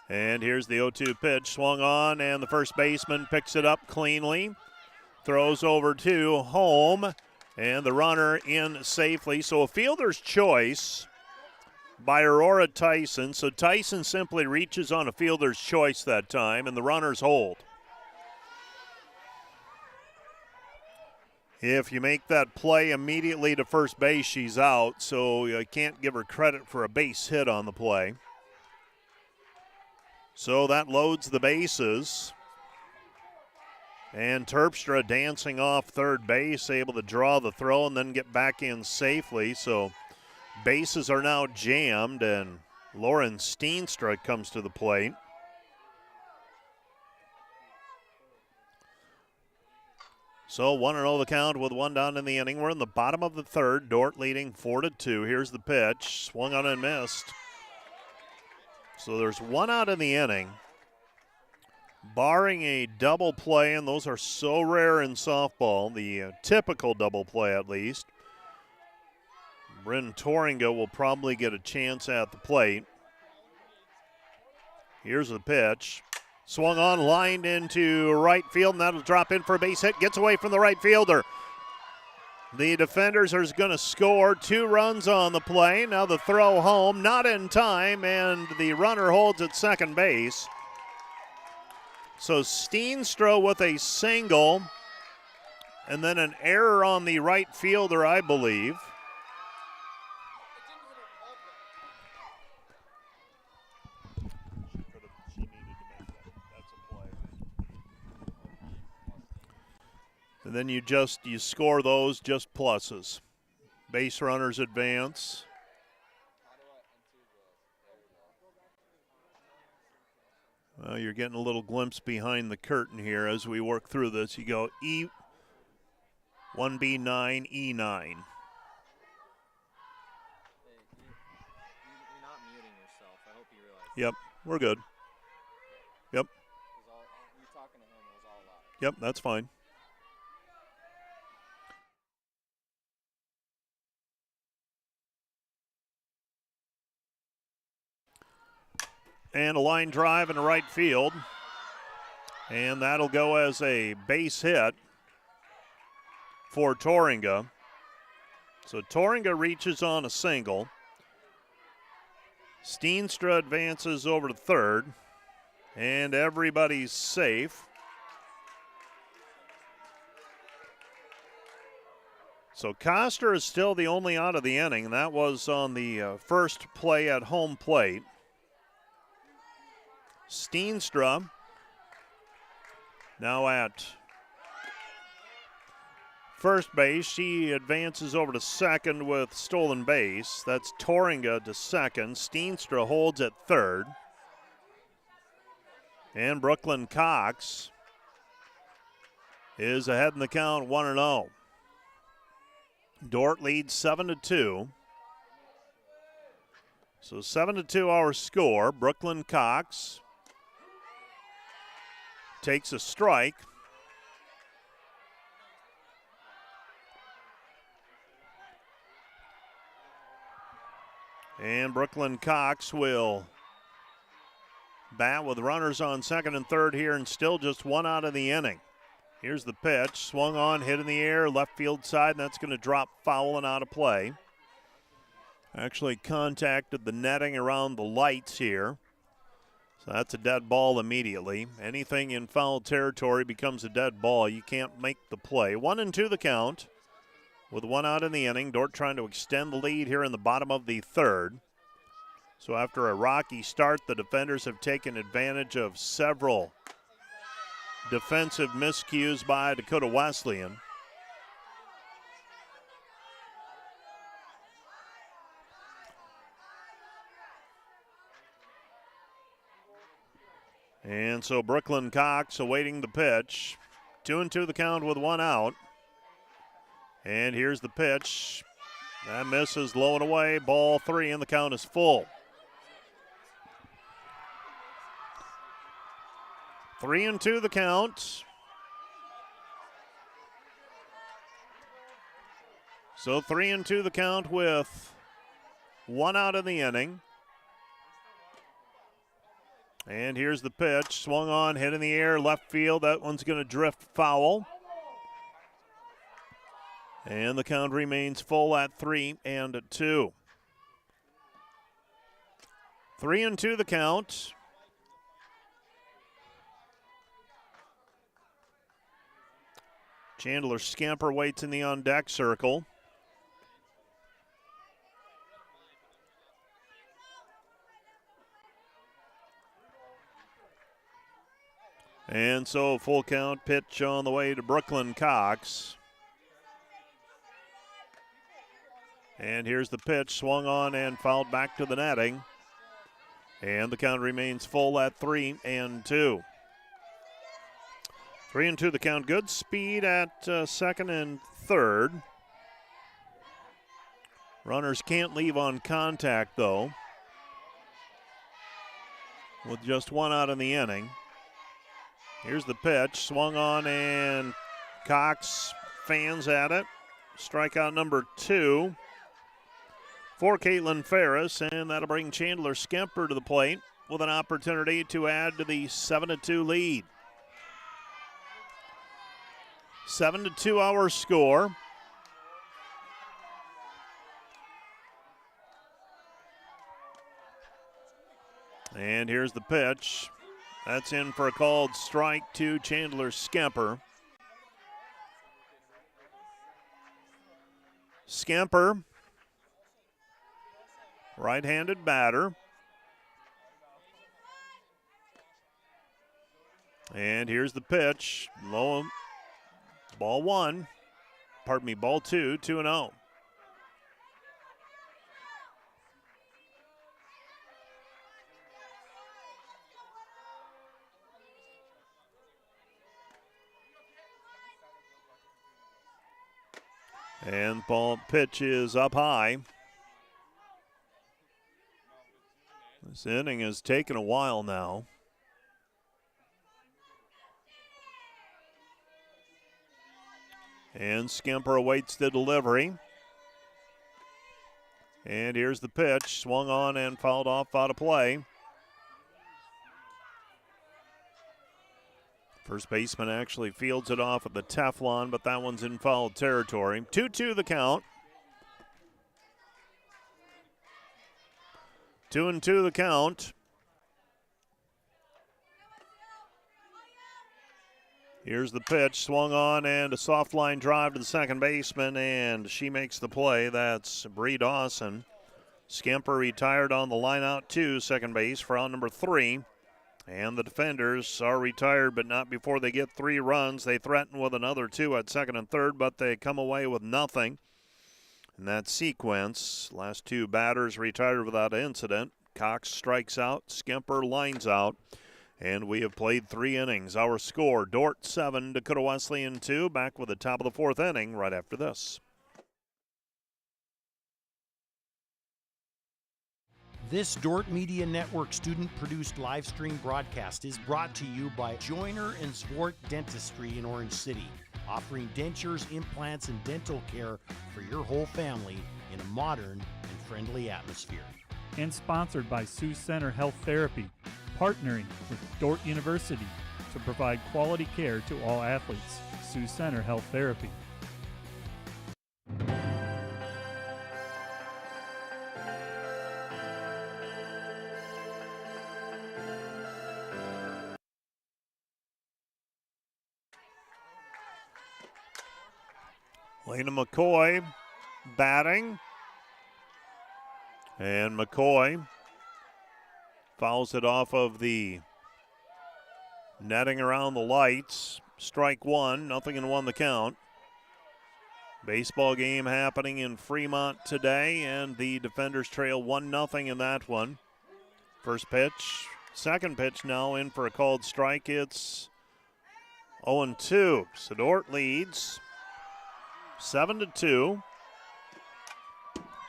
And here's the 0-2 pitch. Swung on, and the first baseman picks it up cleanly. Throws over to home, and the runner in safely. So a fielder's choice by Aurora Tyson. So Tyson simply reaches on a fielder's choice that time, and the runners hold. If you make that play immediately to first base, she's out, so you can't give her credit for a base hit on the play. So that loads the bases. And Terpstra dancing off third base, able to draw the throw and then get back in safely. So bases are now jammed, and Lauren Steenstra comes to the plate. So 1-0 the count with one down in the inning. We're in the bottom of the third. Dordt leading 4-2. Here's the pitch. Swung on and missed. So there's one out in the inning. Barring a double play, and those are so rare in softball, the typical double play at least, Bryn Toringa will probably get a chance at the plate. Here's the pitch. Swung on, lined into right field, and that'll drop in for a base hit. Gets away from the right fielder. The defenders are going to score 2 runs on the play. Now the throw home, not in time, and the runner holds at second base. So Steenstra with a single, and then an error on the right fielder, I believe. And then you score those just pluses. Base runners advance. Well, you're getting a little glimpse behind the curtain here as we work through this. You go E1B9, E9. You're not muting yourself. I hope you realize. Yep, we're good. Yep. You talking to him was all loud. Yep, that's fine. And a line drive in the right field. And that'll go as a base hit for Toringa. So Toringa reaches on a single. Steenstra advances over to third. And everybody's safe. So Coster is still the only out of the inning. That was on the first play at home plate. Steenstra now at first base. She advances over to second with stolen base. That's Toringa to second. Steenstra holds at third. And Brooklyn Cox is ahead in the count 1-0. Dordt leads 7-2. So 7-2 our score. Brooklyn Cox takes a strike. And Brooklyn Cox will bat with runners on second and third here, and still just one out of the inning. Here's the pitch, swung on, hit in the air, left field side, and that's going to drop foul and out of play. Actually contacted the netting around the lights here. So that's a dead ball immediately. Anything in foul territory becomes a dead ball. You can't make the play. 1-2 the count with one out in the inning. Dordt trying to extend the lead here in the bottom of the third. So after a rocky start, the defenders have taken advantage of several defensive miscues by Dakota Wesleyan. And so Brooklyn Cox awaiting the pitch. 2-2 the count with one out. And here's the pitch. That misses low and away. Ball 3, and the count is full. 3-2 the count. So 3-2 the count with one out in the inning. And here's the pitch, swung on, hit in the air, left field. That one's going to drift foul. And the count remains full at 3-2. 3-2 the count. Chandler Scamper waits in the on-deck circle. And so full count pitch on the way to Brooklyn Cox. And here's the pitch, swung on and fouled back to the netting. And the count remains full at 3-2. 3-2 the count. Good speed at second and third. Runners can't leave on contact, though, with just one out in the inning. Here's the pitch, swung on, and Cox fans at it. Strikeout number 2 for Caitlin Ferris, and that'll bring Chandler Skemper to the plate with an opportunity to add to the 7-2 lead. 7-2 our score. And here's the pitch. That's in for a called strike to Chandler Skemper. Skemper, right-handed batter. And here's the pitch. Low, ball 1. Pardon me, ball 2, 2-0. And ball pitch is up high. This inning has taken a while now. And Skemper awaits the delivery. And here's the pitch, swung on and fouled off out of play. First baseman actually fields it off at the Teflon, but that one's in foul territory. 2-2 the count. 2-2 the count. Here's the pitch, swung on, and a soft line drive to the second baseman, and she makes the play. That's Bree Dawson. Skemper retired on the line out to second base for out number 3. And the defenders are retired, but not before they get 3 runs. They threaten with another 2 at second and third, but they come away with nothing in that sequence. Last 2 batters retired without incident. Cox strikes out, Skemper lines out, and we have played 3 innings. Our score, Dordt 7, Dakota Wesleyan 2. Back with the top of the 4th inning right after this. This Dordt Media Network student-produced live stream broadcast is brought to you by Joyner & Zwart Dentistry in Orange City, offering dentures, implants, and dental care for your whole family in a modern and friendly atmosphere. And sponsored by Sioux Center Health Therapy, partnering with Dordt University to provide quality care to all athletes. Sioux Center Health Therapy. Lena McCoy batting. And McCoy fouls it off of the netting around the lights. Strike one, 0-1 the count. Baseball game happening in Fremont today, and the defenders trail 1-0 in that one. First pitch, second pitch now in for a called strike. It's 0-2. So Dordt leads 7-2.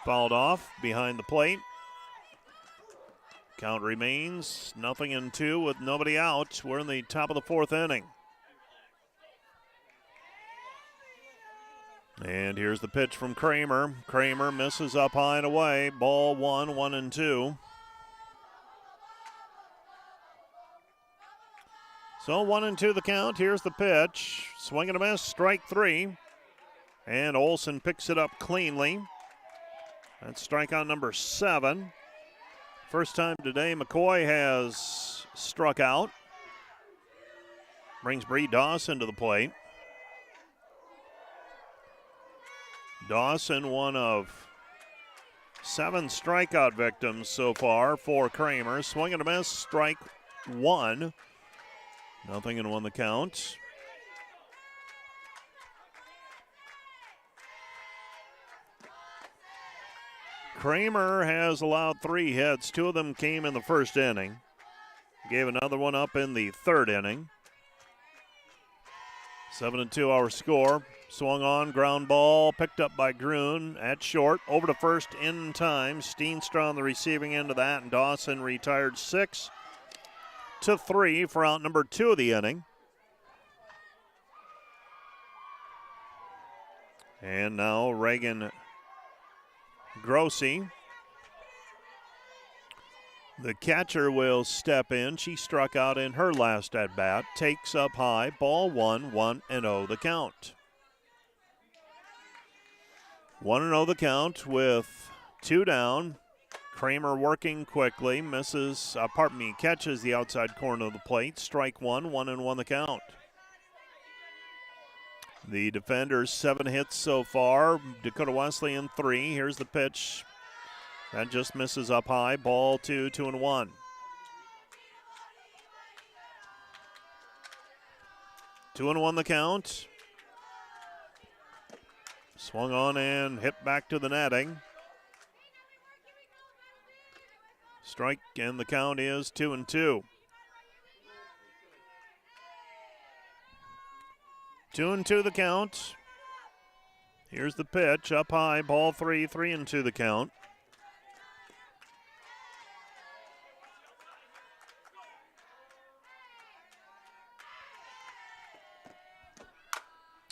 Fouled off behind the plate. Count remains 0-2 with nobody out. We're in the top of the fourth inning. And here's the pitch from Kramer. Kramer misses up high and away. Ball 1-2. So 1-2 the count. Here's the pitch. Swing and a miss, strike three. And Olson picks it up cleanly. That's strikeout number 7. First time today McCoy has struck out. Brings Bree Dawson to the plate. Dawson, one of 7 strikeout victims so far for Kramer. Swing and a miss, strike 1. 0-1 the count. Kramer has allowed 3 hits. 2 of them came in the first inning. Gave another one up in the third inning. 7-2 our score. Swung on, ground ball, picked up by Grun at short. Over to first in time. Steenstra on the receiving end of that, and Dawson retired 6-3 for out number 2 of the inning. And now Reagan Grossi, the catcher, will step in. She struck out in her last at bat. Takes up high. Ball 1-0 the count. 1-0 the count with 2 down. Kramer working quickly. Catches the outside corner of the plate. Strike 1-1 the count. The defenders 7 hits so far. Dakota Wesleyan 3. Here's the pitch. That just misses up high. Ball 2-1. Two and one the count. Swung on and hit back to the netting. Strike, and the count is 2-2. 2-2 the count. Here's the pitch, up high, ball 3-2 the count.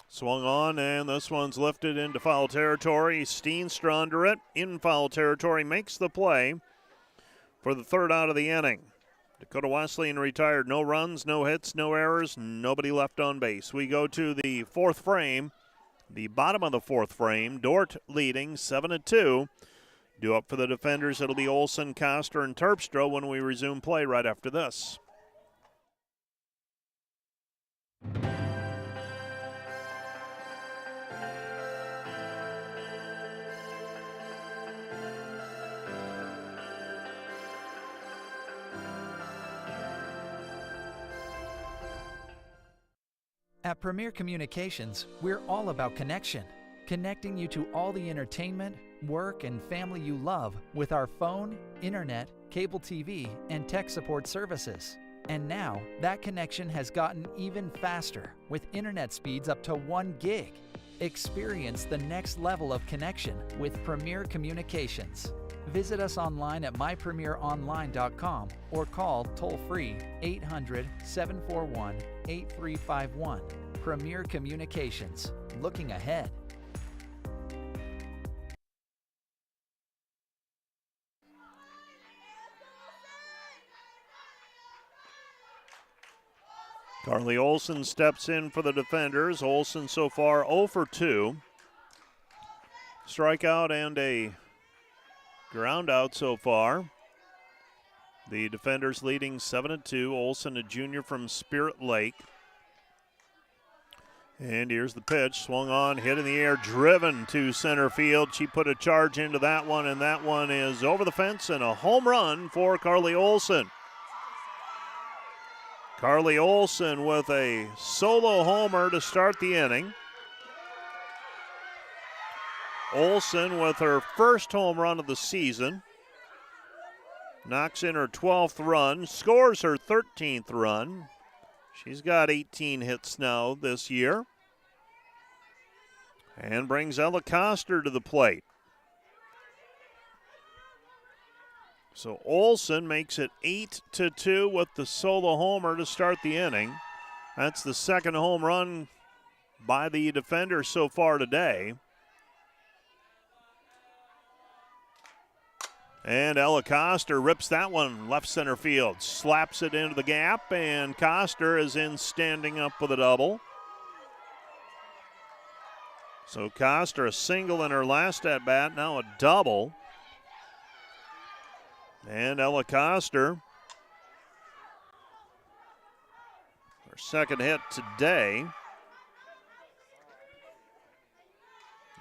Swung on, and this one's lifted into foul territory. Steenstra under it, in foul territory, makes the play for the third out of the inning. Dakota Wesleyan retired. No runs, no hits, no errors, nobody left on base. We go to the fourth frame, the bottom of the fourth frame. Dordt leading 7-2. Due up for the defenders, it'll be Olson, Koster, and Terpstra when we resume play right after this. At Premier Communications, we're all about connection, connecting you to all the entertainment, work, and family you love with our phone, internet, cable TV, and tech support services. And now, that connection has gotten even faster with internet speeds up to 1 gig. Experience the next level of connection with Premier Communications. Visit us online at mypremieronline.com or call toll-free 800-741-8351. Premier Communications, looking ahead. Carly Olson steps in for the defenders. Olson so far 0 for 2. Strikeout and a ground out so far. The defenders leading 7-2. Olson, a junior from Spirit Lake. And here's the pitch, swung on, hit in the air, driven to center field. She put a charge into that one, and that one is over the fence and a home run for Carly Olson. Carly Olson with a solo homer to start the inning. Olson with her first home run of the season. Knocks in her 12th run, scores her 13th run. She's got 18 hits now this year. And brings Ella Coster to the plate. So Olson makes it 8-2 with the solo homer to start the inning. That's the second home run by the defender so far today. And Ella Coster rips that one left center field, slaps it into the gap, and Coster is in standing up with a double. So Coster a single in her last at bat, now a double. And Ella Coster, her second hit today.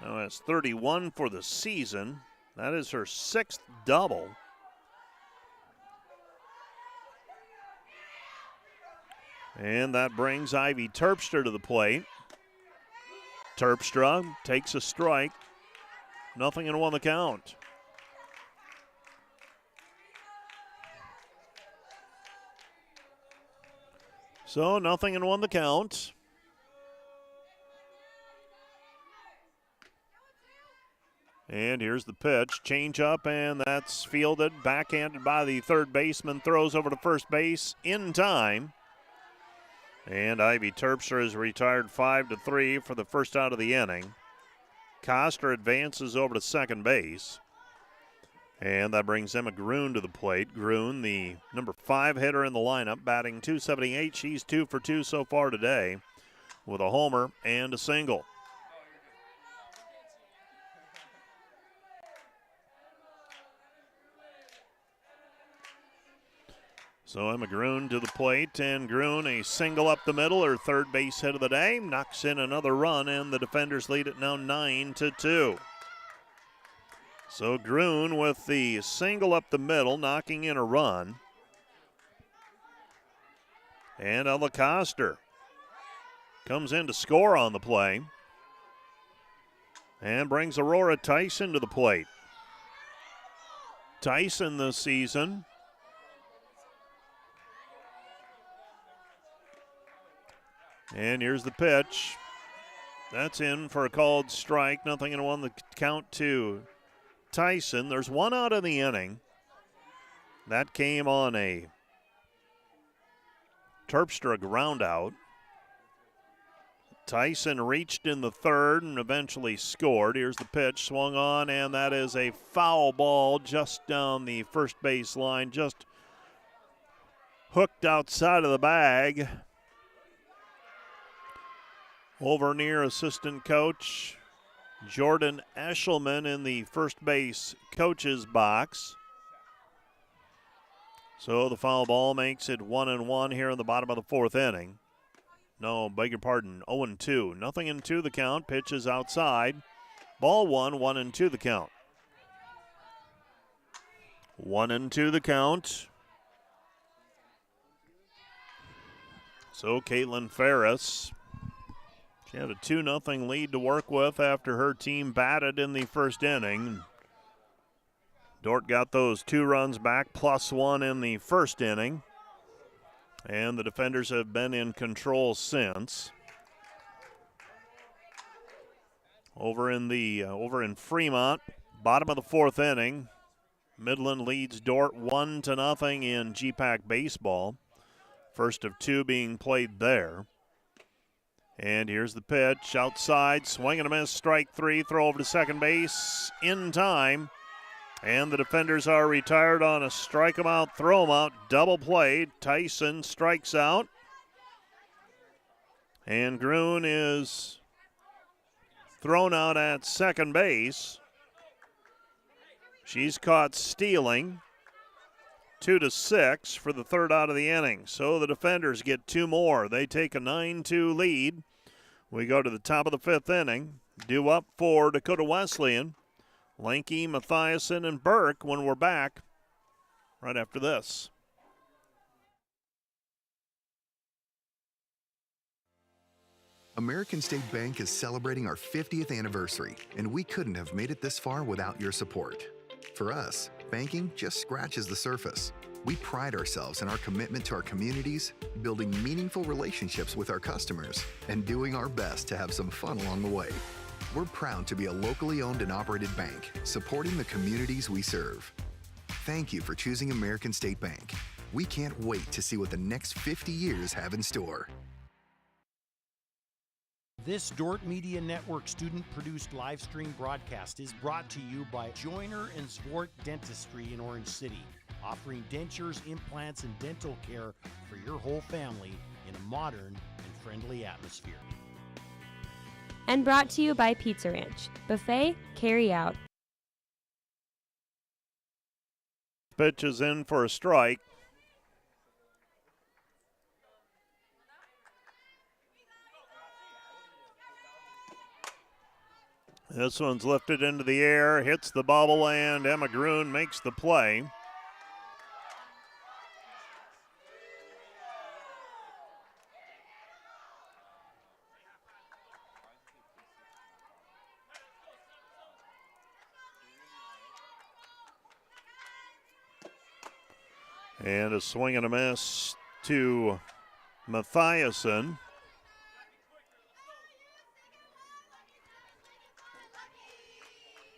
Now has 31 for the season. That is her 6th double. And that brings Ivy Terpstra to the plate. Terpstra takes a strike. 0-1 the count. So 0-1 the count. And here's the pitch. Change up, and that's fielded. Backhanded by the third baseman. Throws over to first base in time. And Ivy Terpstra is retired 5-3 for the first out of the inning. Coster advances over to second base. And that brings Emma Groon to the plate. Groon, the number 5 hitter in the lineup, batting .278. She's 2 for 2 so far today with a homer and a single. So Emma Groon to the plate, and Groon a single up the middle, her third base hit of the day, knocks in another run, and the defenders lead it now 9-2. So Groon with the single up the middle, knocking in a run. And Ella Coster comes in to score on the play and brings Aurora Tyson to the plate. Tyson this season and here's the pitch. That's in for a called strike. 0-1 the count to Tyson. There's one out in the inning. That came on a Terpstra ground out. Tyson reached in the third and eventually scored. Here's the pitch, swung on, and that is a foul ball just down the first base line, just hooked outside of the bag. Over near assistant coach Jordan Eshelman in the first base coach's box. So the foul ball makes it 1-1 here in the bottom of the fourth inning. No, beg your pardon, 0-2. 0-2 the count. Pitch is outside. Ball 1-2 the count. 1-2 the count. So Caitlin Ferris, she had a 2-0 lead to work with after her team batted in the first inning. Dordt got those 2 runs back, +1 in the first inning. And the defenders have been in control since. Over in Fremont, bottom of the fourth inning, Midland leads Dordt 1-0 in GPAC baseball. First of 2 being played there. And here's the pitch, outside, swing and a miss, strike 3, throw over to second base in time. And the defenders are retired on a strike 'em out, throw 'em out, double play. Tyson strikes out. And Grun is thrown out at second base. She's caught stealing. 2-6 for the third out of the inning. So the defenders get two more. They take a 9-2 lead. We go to the top of the fifth inning. Due up for Dakota Wesleyan. Lanky, Mathiasen, and Burke when we're back right after this. American State Bank is celebrating our 50th anniversary, and we couldn't have made it this far without your support. For us, banking just scratches the surface. We pride ourselves in our commitment to our communities, building meaningful relationships with our customers, and doing our best to have some fun along the way. We're proud to be a locally owned and operated bank, supporting the communities we serve. Thank you for choosing American State Bank. We can't wait to see what the next 50 years have in store. This Dordt Media Network student-produced live stream broadcast is brought to you by Joyner and Zvort Dentistry in Orange City, offering dentures, implants, and dental care for your whole family in a modern and friendly atmosphere. And brought to you by Pizza Ranch. Buffet, carry out. Pitch is in for a strike. This one's lifted into the air, hits the bubble, and Emma Grun makes the play. And a swing and a miss to Mathiasen.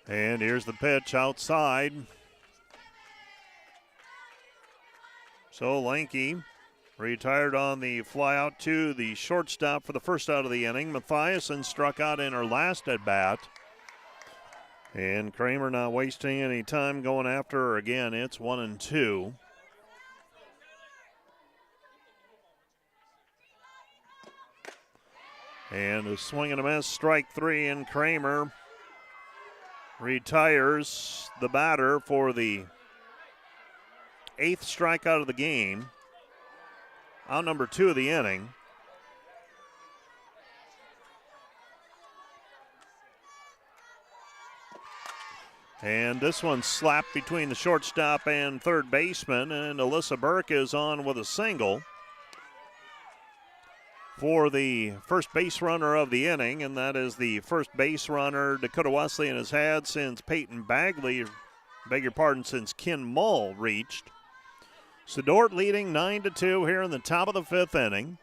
And here's the pitch outside. So Lanky retired on the fly out to the shortstop for the first out of the inning. Mathiasen struck out in her last at bat. And Kramer not wasting any time going after her again. It's 1-2. And a swing and a miss, strike three, and Kramer retires the batter for the 8th strikeout of the game. Out number 2 of the inning. And this one slapped between the shortstop and third baseman, and Alyssa Burke is on with a single for the first base runner of the inning, and that is the first base runner Dakota Wesleyan has had since Peyton Bagley, since Ken Mull reached. So Dordt leading 9-2 here in the top of the 5th inning.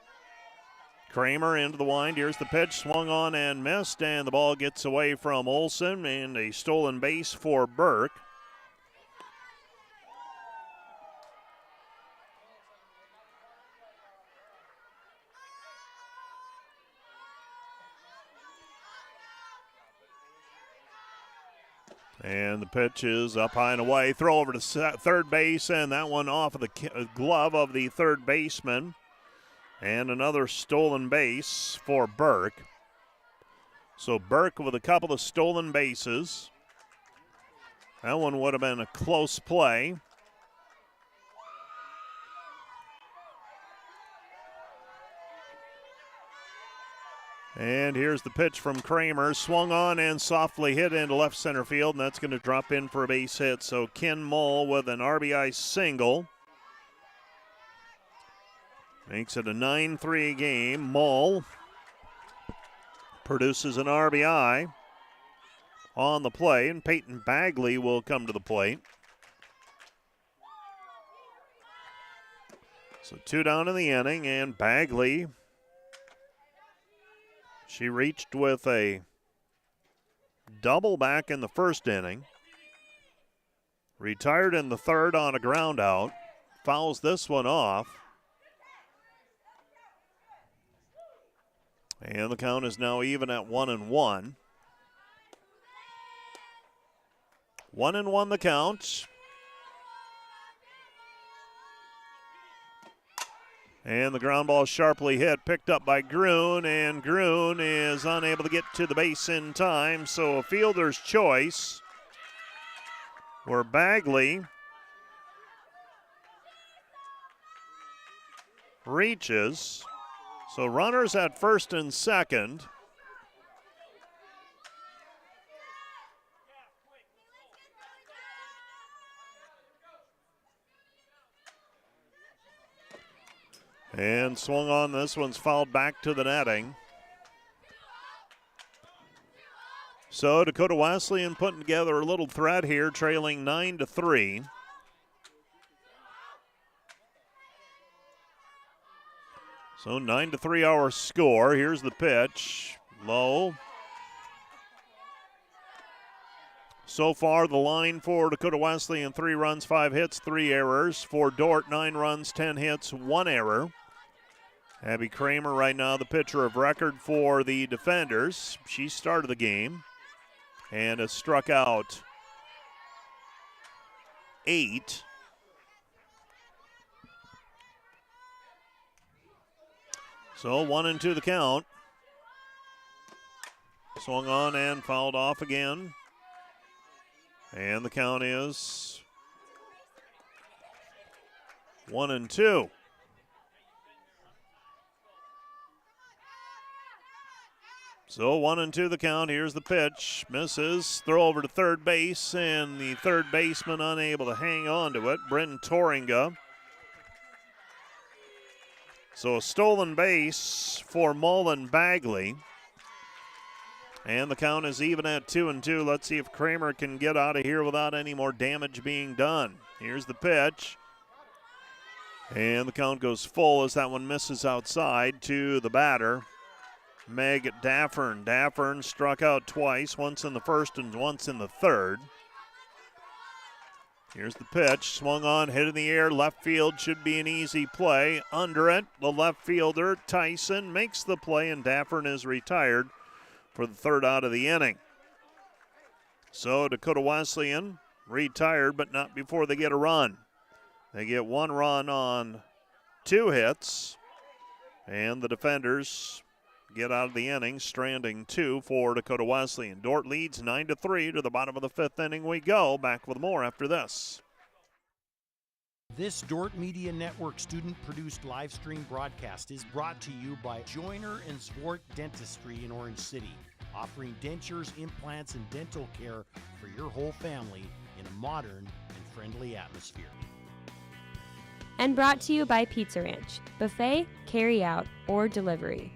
Kramer into the wind. Here's the pitch, swung on and missed, and the ball gets away from Olsen, and a stolen base for Burke. And the pitch is up high and away. Throw over to third base, and that one off of the glove of the third baseman. And another stolen base for Burke. So Burke with a couple of stolen bases. That one would have been a close play. And here's the pitch from Kramer. Swung on and softly hit into left center field, and that's going to drop in for a base hit. So Ken Mull with an RBI single. Makes it a 9-3 game. Mull produces an RBI on the play, and Peyton Bagley will come to the plate. So 2 down in the inning, and Bagley, she reached with a double back in the first inning. Retired in the third on a ground out. Fouls this one off. And the count is now even at 1-1. 1-1 the count. And the ground ball sharply hit, picked up by Grun, and Grun is unable to get to the base in time, so a fielder's choice where Bagley reaches. So runners at first and second. And swung on. This one's fouled back to the netting. So Dakota Wesleyan putting together a little threat here, trailing 9-3. So 9-3 our score. Here's the pitch. Low. So far, the line for Dakota Wesleyan, 3 runs, 5 hits, 3 errors. For Dordt, 9 runs, 10 hits, 1 error. Abby Kramer right now the pitcher of record for the defenders. She started the game and has struck out 8. So 1-2 the count. Swung on and fouled off again. And the count is 1-2. So 1-2 the count. Here's the pitch. Misses. Throw over to third base, and the third baseman unable to hang on to it. Bryn Toringa. So a stolen base for Mullen Bagley. And the count is even at 2-2. Let's see if Kramer can get out of here without any more damage being done. Here's the pitch. And the count goes full as that one misses outside to the batter, Meg Daffern. Daffern struck out twice, once in the first and once in the third. Here's the pitch, swung on, hit in the air, left field, should be an easy play. Under it, the left fielder, Tyson, makes the play, and Daffern is retired for the third out of the inning. So Dakota Wesleyan retired, but not before they get a run. They get 1 run on 2 hits, and the defenders get out of the inning, stranding 2 for Dakota Wesleyan. Dordt leads 9-3 to the bottom of the 5th inning we go. Back with more after this. This Dordt Media Network student-produced live stream broadcast is brought to you by Joyner and Zwart Dentistry in Orange City, offering dentures, implants, and dental care for your whole family in a modern and friendly atmosphere. And brought to you by Pizza Ranch, buffet, carry out, or delivery.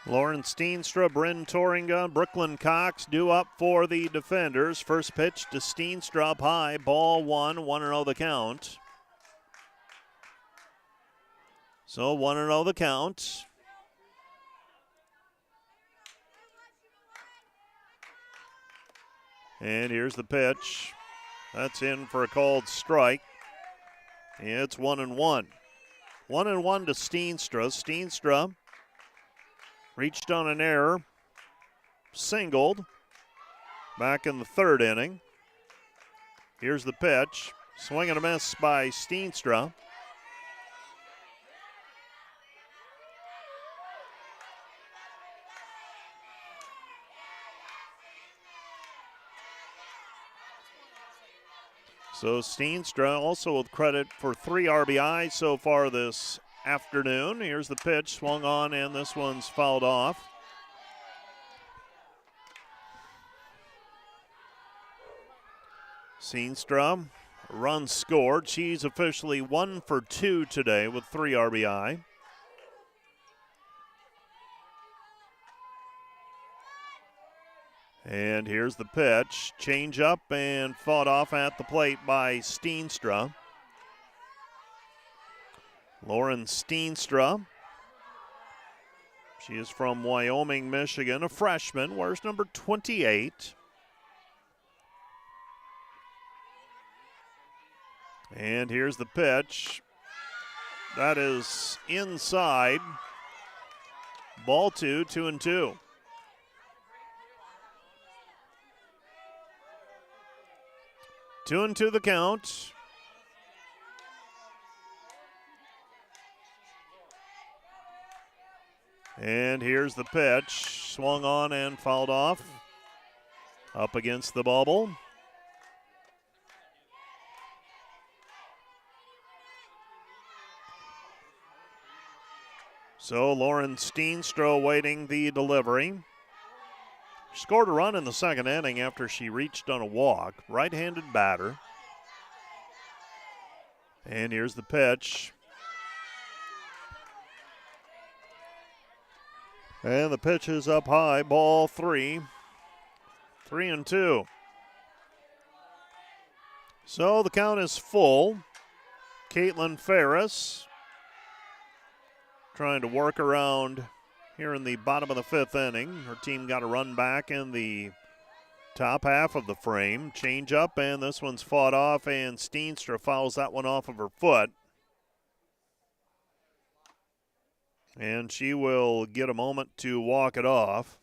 Lauren Steenstra, Bryn Toringa, Brooklyn Cox due up for the defenders. First pitch to Steenstra up high, ball 1, 1-0 the count. So 1-0 the count. And here's the pitch. That's in for a called strike. It's 1-1. 1-1 to Steenstra. Steenstra reached on an error, singled back in the 3rd inning. Here's the pitch. Swing and a miss by Steenstra. So Steenstra also with credit for 3 RBIs so far this afternoon. Here's the pitch, swung on, and this one's fouled off. Steenstra, run scored. She's officially 1 for 2 today with 3 RBI. And here's the pitch. Change up and fought off at the plate by Steenstra. Lauren Steenstra. She is from Wyoming, Michigan, a freshman, wears number 28. And here's the pitch. That is inside. Ball 2, 2-2. Two and two the count. And here's the pitch. Swung on and fouled off. Up against the bubble. So Lauren Steenstra waiting the delivery. She scored a run in the second inning after she reached on a walk. Right-handed batter. And here's the pitch. And the pitch is up high. Ball 3. 3-2. So the count is full. Caitlin Ferris trying to work around here in the bottom of the fifth inning. Her team got a run back in the top half of the frame. Change up, and this one's fought off, and Steenstra fouls that one off of her foot. And she will get a moment to walk it off.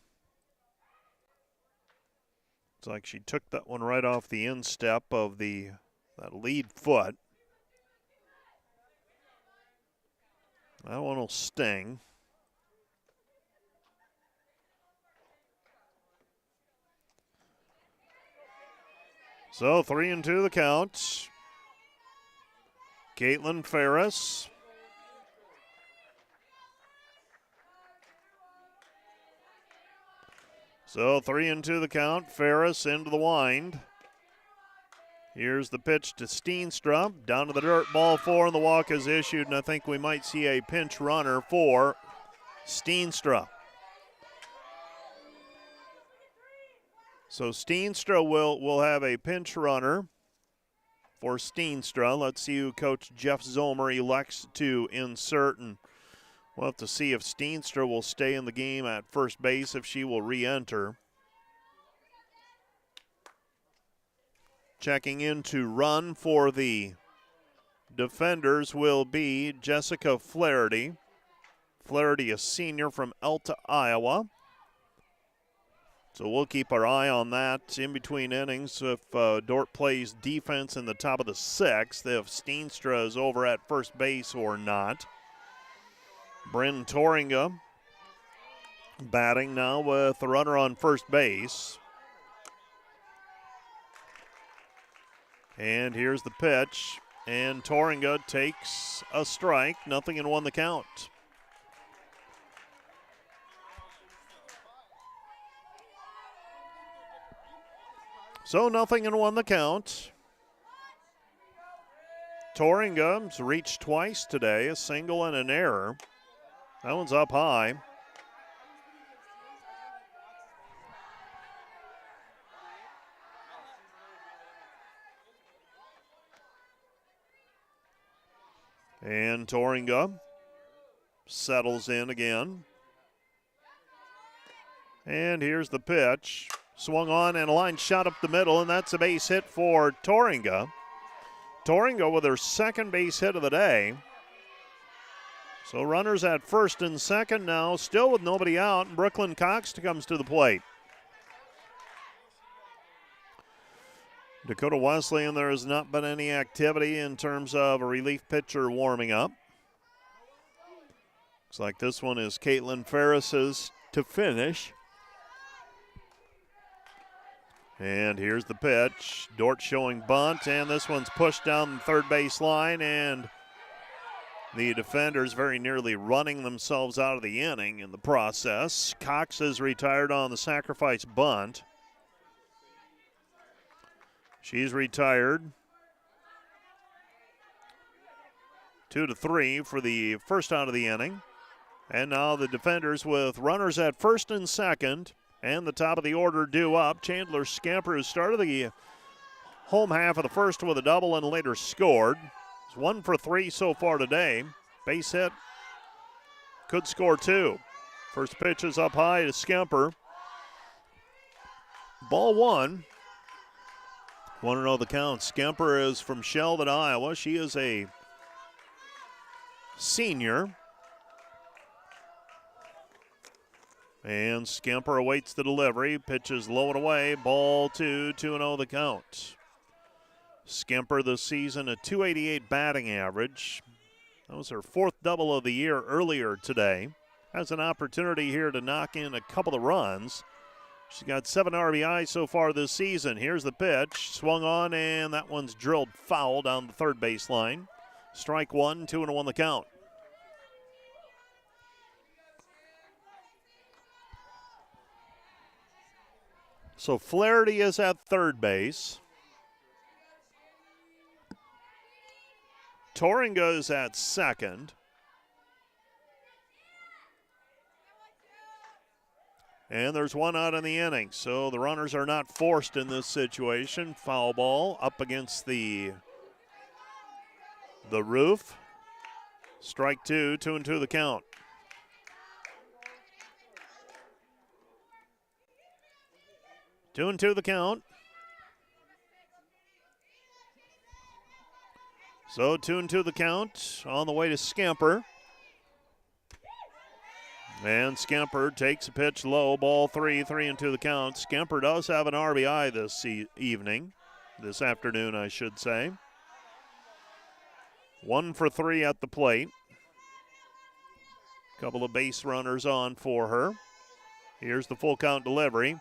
It's like she took that one right off the instep of that lead foot. That one will sting. So 3-2 the count. Caitlin Ferris. So 3-2 the count. Ferris into the wind. Here's the pitch to Steenstra. Down to the dirt, ball 4, and the walk is issued, and I think we might see a pinch runner for Steenstra. So Steenstra will have a pinch runner for Steenstra. Let's see who Coach Jeff Zomer elects to insert, and we'll have to see if Steenstra will stay in the game at first base, if she will re-enter. Checking in to run for the defenders will be Jessica Flaherty. Flaherty, a senior from Elta, Iowa. So we'll keep our eye on that in between innings. If Dordt plays defense in the top of the sixth, if Steenstra is over at first base or not. Bryn Toringa batting now with the runner on first base. And here's the pitch, and Toringa takes a strike. 0-1 the count. So 0-1 the count. Toringa's reached twice today, a single and an error. That one's up high. And Toringa settles in again. And here's the pitch. Swung on and a line shot up the middle, and that's a base hit for Toringa. Toringa with her second base hit of the day. So runners at first and second now, still with nobody out, and Brooklyn Cox comes to the plate. Dakota Wesleyan, there has not been any activity in terms of a relief pitcher warming up. Looks like this one is Caitlin Ferris's to finish. And here's the pitch. Dordt showing bunt, and this one's pushed down the third base line, and the defenders very nearly running themselves out of the inning in the process. Cox is retired on the sacrifice bunt. She's retired. 2-3 for the first out of the inning. And now the defenders with runners at first and second And the top of the order due up. Chandler Scamper, who started the home half of the first with a double and later scored. He's 1 for 3 so far today. Base hit. Could score 2. First pitch is up high to Scamper. Ball 1. Want to know the count. Scamper is from Sheldon, Iowa. She is a senior. And Scamper awaits the delivery. Pitches low and away. Ball 2, 2-0 the count. Scamper this season a .288 batting average. That was her 4th double of the year earlier today. Has an opportunity here to knock in a couple of runs. She's got 7 RBIs so far this season. Here's the pitch. Swung on, and that one's drilled foul down the third baseline. Strike 1, 2-1 the count. So Flaherty is at third base. Torringa is at second. And there's 1 out in the inning, so the runners are not forced in this situation. Foul ball up against the roof. Strike 2, 2-2 the count. Two and two the count. So 2-2 the count on the way to Scamper. And Scamper takes a pitch low, ball 3, 3-2 the count. Scamper does have an RBI this afternoon, I should say. 1 for 3 at the plate. Couple of base runners on for her. Here's the full count delivery.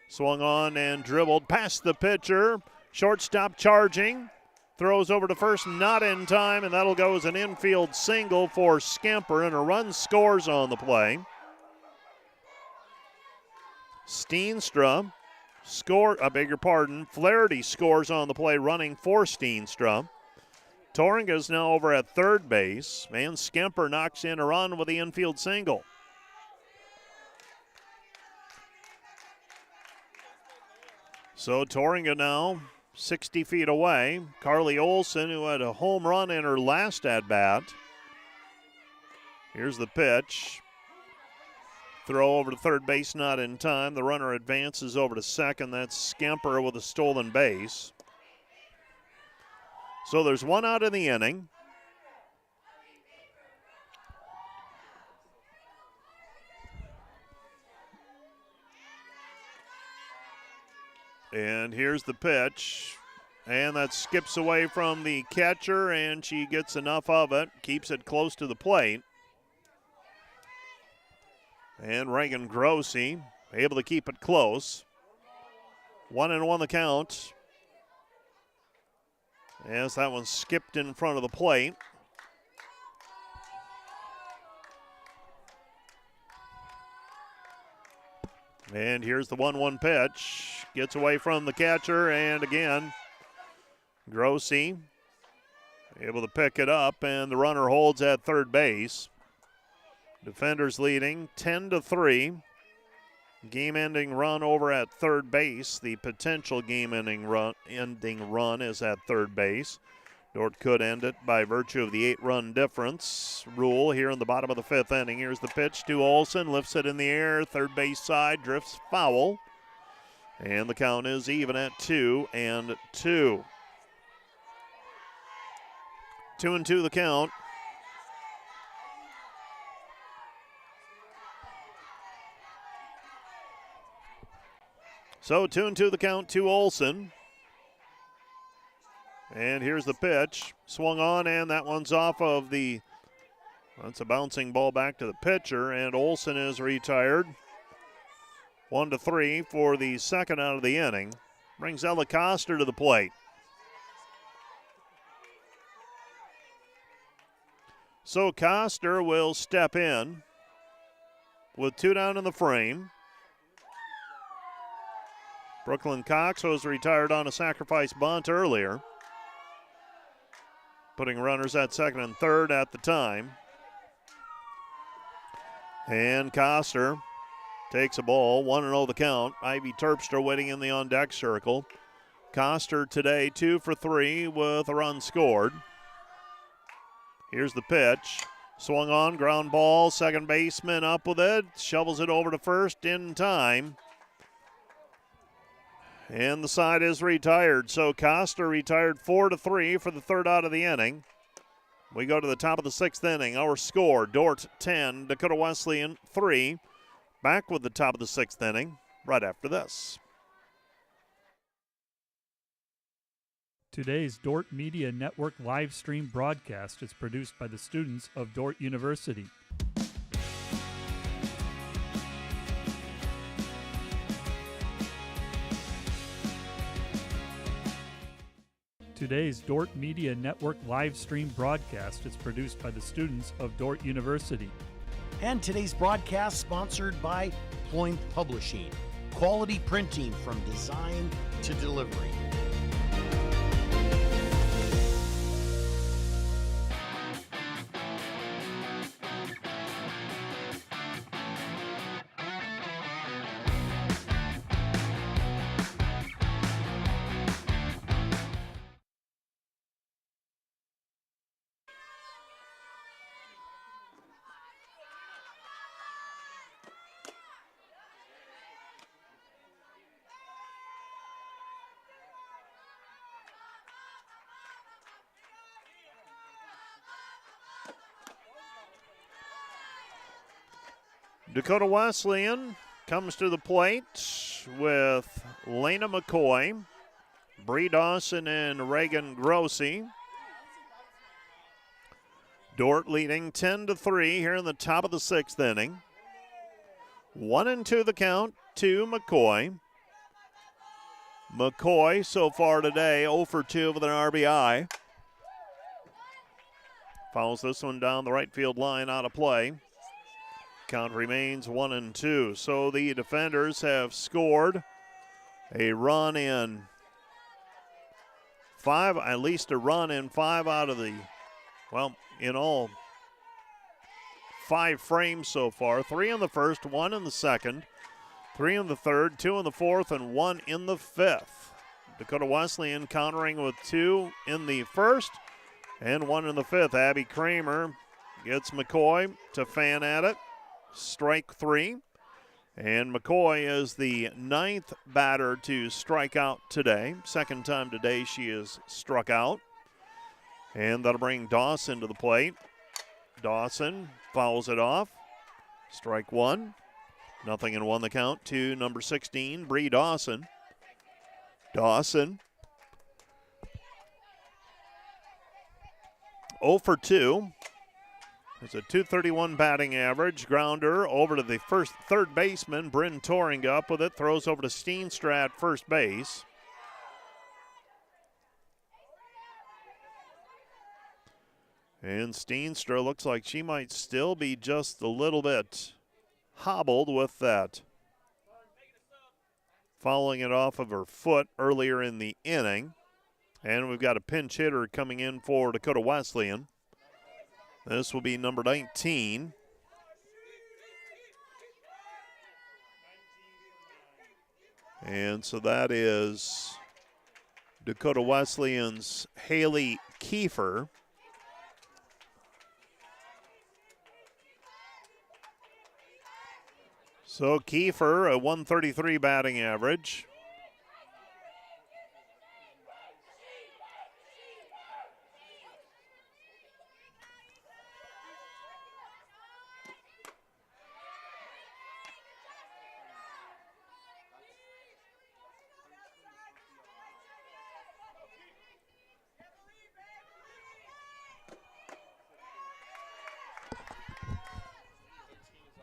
Swung on and dribbled past the pitcher. Shortstop charging. Throws over to first, not in time, and that'll go as an infield single for Scamper, and a run scores on the play. Flaherty scores on the play running for Steenstra. Torringa's now over at third base, and Scamper knocks in a run with the infield single. So Torringa now 60 feet away. Carly Olson, who had a home run in her last at-bat. Here's the pitch. Throw over to third base, not in time. The runner advances over to second. That's Scamper with a stolen base. So there's 1 out in the inning. And here's the pitch. And that skips away from the catcher, and she gets enough of it, keeps it close to the plate. And Reagan Grossi able to keep it close. 1-1 the count. As that one skipped in front of the plate. And here's the 1-1 pitch. Gets away from the catcher, and again, Grossi able to pick it up, and the runner holds at third base. Defenders leading 10-3. Game-ending run over at third base. The potential game-ending run is at third base. Dordt could end it by virtue of the 8-run difference rule here in the bottom of the 5th inning. Here's the pitch to Olson, lifts it in the air, third base side, drifts foul. And the count is even at 2-2. 2-2 the count. So 2-2 the count to Olson. And here's the pitch. Swung on, and that one's off of that's a bouncing ball back to the pitcher, and Olson is retired. 1-3 for the second out of the inning. Brings Ella Coster to the plate. So Coster will step in with 2 down in the frame. Brooklyn Cox was retired on a sacrifice bunt earlier, putting runners at second and third at the time. And Coster takes a ball, 1-0 the count. Ivy Terpstra waiting in the on-deck circle. Coster today 2 for 3 with a run scored. Here's the pitch. Swung on, ground ball, second baseman up with it, shovels it over to first in time. And the side is retired, so Coster retired 4-3 for the third out of the inning. We go to the top of the 6th inning. Our score, Dordt 10, Dakota Wesleyan 3. Back with the top of the 6th inning right after this. Today's Dordt Media Network live stream broadcast is produced by the students of Dordt University. Today's Dordt Media Network live stream broadcast is produced by the students of Dordt University. And today's broadcast sponsored by Ployne Publishing. Quality printing from design to delivery. Dakota Wesleyan comes to the plate with Lena McCoy, Bree Dawson, and Reagan Grossi. Dordt leading 10-3 here in the top of the 6th inning. 1-2 the count to McCoy. McCoy so far today 0 for 2 with an RBI. Fouls this one down the right field line out of play. Count remains 1-2. So the defenders have scored a run in 5, at least a run in 5 out of the, well, in all 5 frames so far. 3 in the first, 1 in the second, 3 in the third, 2 in the fourth, and 1 in the 5th. Dakota Wesleyan countering with 2 in the first and 1 in the 5th. Abby Kramer gets McCoy to fan at it. Strike 3. And McCoy is the 9th batter to strike out today. Second time today she has struck out. And that'll bring Dawson to the plate. Dawson fouls it off. Strike 1. 0-1 the count to number 16, Bree Dawson. Dawson 0 for 2. There's a .231 batting average. Grounder over to the third baseman. Bryn Toring up with it. Throws over to Steenstra at first base. And Steenstra looks like she might still be just a little bit hobbled with that. Fouling it off of her foot earlier in the inning. And we've got a pinch hitter coming in for Dakota Wesleyan. This will be number 19. And so that is Dakota Wesleyan's Haley Kiefer. So Kiefer, a .133 batting average.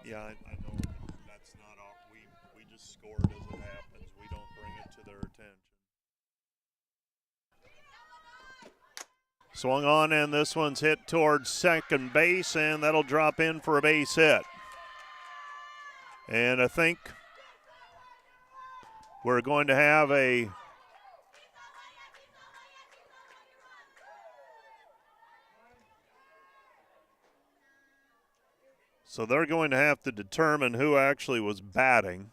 Yeah, I know that's not all. We just score it as it happens. We don't bring it to their attention. Swung on, and this one's hit towards second base, and that'll drop in for a base hit. And I think we're going to have a So they're going to have to determine who actually was batting.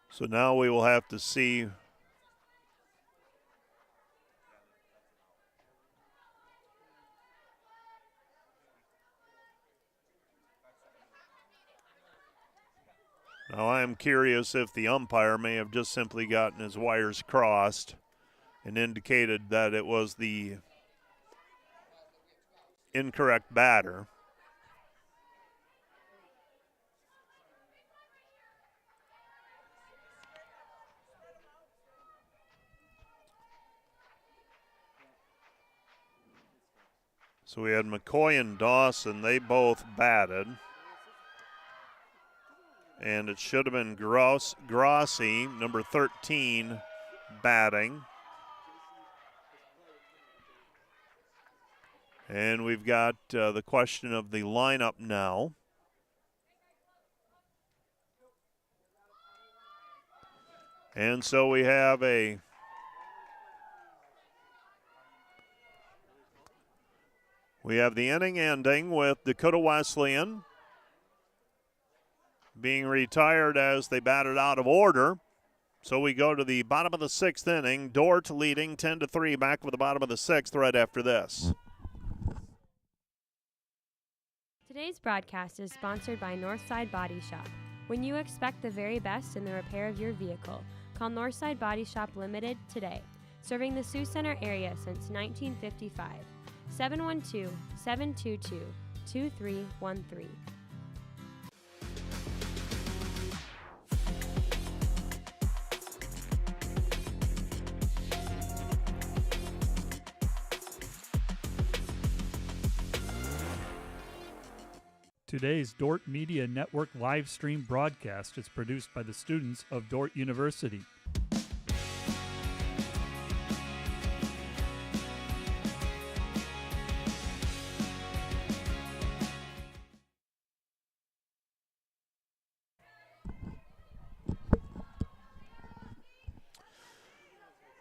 So now we will have to see now I am curious if the umpire may have just simply gotten his wires crossed and indicated that it was the incorrect batter. So we had McCoy and Dawson, they both batted. And it should have been Grossi, number 13, batting. And we've got the question of the lineup now. And so we have the inning ending with Dakota Wesleyan being retired as they batted out of order. So we go to the bottom of the 6th inning. Dordt leading 10-3 back with the bottom of the 6th right after this. Today's broadcast is sponsored by Northside Body Shop. When you expect the very best in the repair of your vehicle, call Northside Body Shop Limited today. Serving the Sioux Center area since 1955. 712-722-2313. Today's Dordt Media Network live stream broadcast is produced by the students of Dordt University.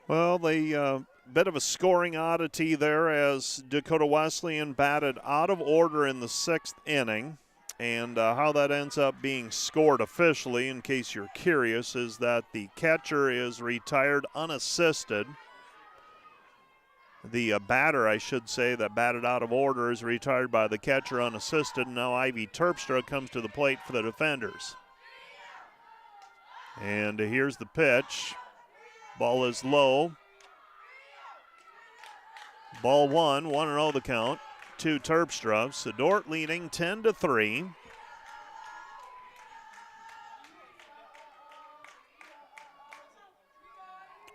Well, the bit of a scoring oddity there as Dakota Wesleyan batted out of order in the 6th inning. And how that ends up being scored officially, in case you're curious, is that the catcher is retired unassisted. The batter, I should say, that batted out of order is retired by the catcher unassisted. Now Ivy Terpstra comes to the plate for the defenders. And here's the pitch. Ball is low. Ball 1-0 the count to Terpstra. So Dordt leading 10-3.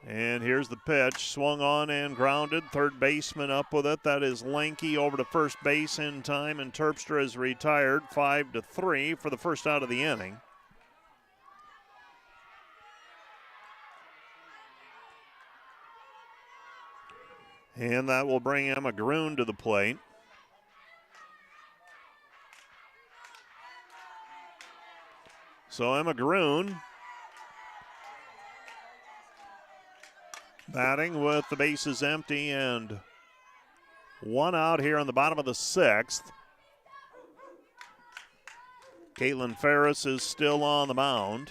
And here's the pitch, swung on and grounded. Third baseman up with it. That is Lanky over to first base in time, and Terpstra is retired 5-3 for the first out of the inning. And that will bring Emma Groon to the plate. So Emma Groon batting with the bases empty and one out here on the bottom of the 6th. Caitlin Ferris is still on the mound.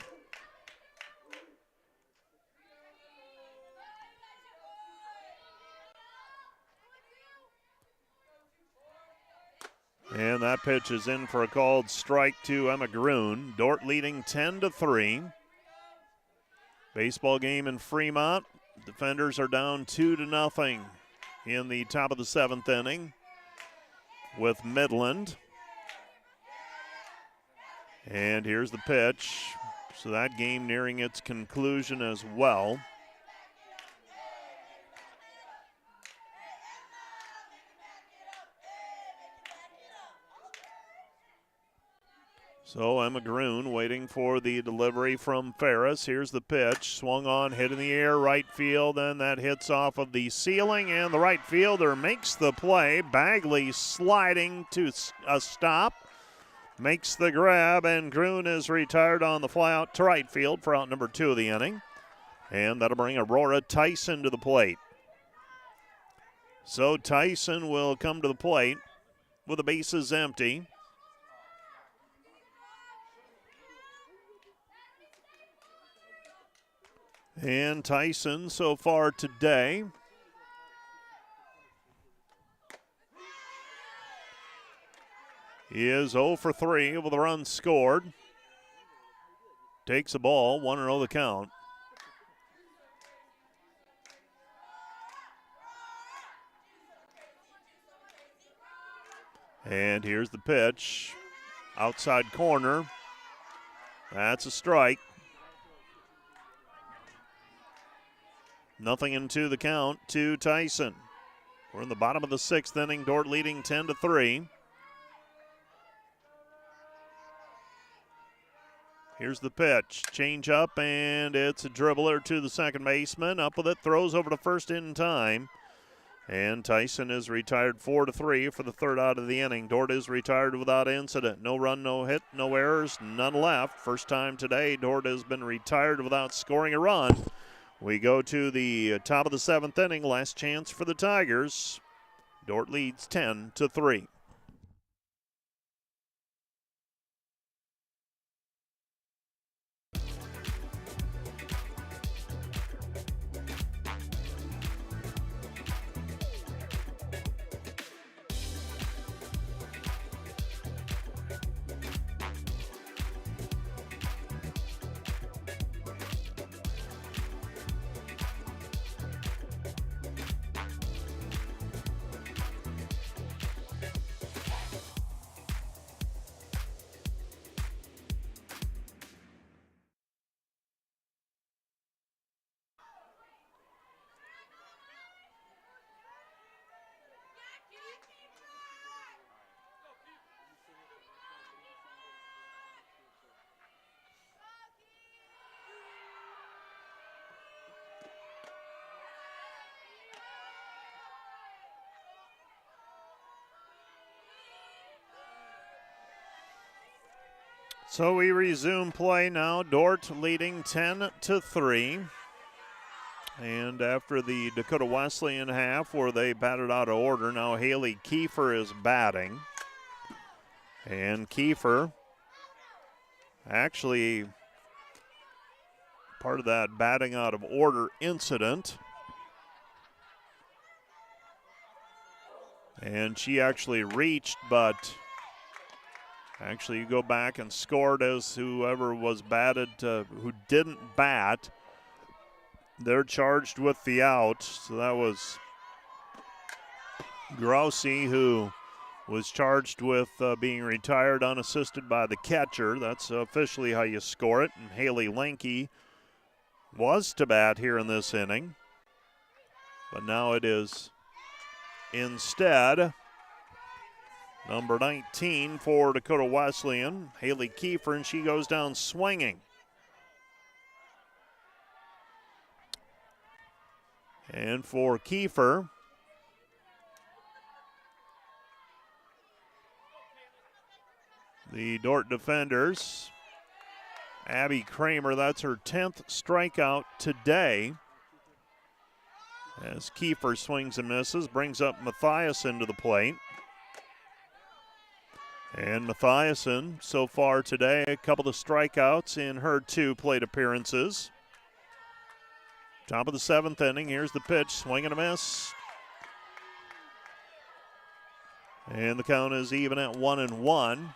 And that pitch is in for a called strike to Emma Groon. Dordt leading 10-3. Baseball game in Fremont. Defenders are down 2-0 in the top of the 7th inning with Midland. And here's the pitch. So that game nearing its conclusion as well. So Emma Groon waiting for the delivery from Ferris. Here's the pitch, swung on, hit in the air, right field, and that hits off of the ceiling, and the right fielder makes the play. Bagley sliding to a stop. makes the grab, and Groon is retired on the fly out to right field for out number 2 of the inning. And that'll bring Aurora Tyson to the plate. So Tyson will come to the plate with the bases empty. And Tyson so far today is 0 for 3 with a run scored. Takes a ball, 1-0 the count. And here's the pitch. Outside corner. That's a strike. Nothing into the count to Tyson. We're in the bottom of the 6th inning. Dordt leading 10-3. Here's the pitch. Change up, and it's a dribbler to the second baseman. Up with it, throws over to first in time. And Tyson is retired 4-3 for the 3rd out of the inning. Dordt is retired without incident. No run, no hit, no errors, none left. First time today, Dordt has been retired without scoring a run. We go to the top of the 7th inning. Last chance for the Tigers. Dordt leads 10-3. So we resume play now. Dordt leading 10-3. And after the Dakota Wesleyan half where they batted out of order, now Haley Kiefer is batting. And Kiefer actually part of that batting out of order incident. And she actually reached, but actually, you go back and scored as whoever was batted, who didn't bat. They're charged with the out. So that was Grossi, who was charged with being retired unassisted by the catcher. That's officially how you score it. And Haley Lenke was to bat here in this inning. But now it is instead number 19 for Dakota Wesleyan, Haley Kiefer, and she goes down swinging. And for Kiefer, the Dordt defenders, Abby Kramer, that's her 10th strikeout today. As Kiefer swings and misses, brings up Mathiasen to the plate. And Mathiasen, so far today, a couple of strikeouts in her 2 plate appearances. Top of the 7th inning, here's the pitch, swing and a miss. And the count is even at 1-1.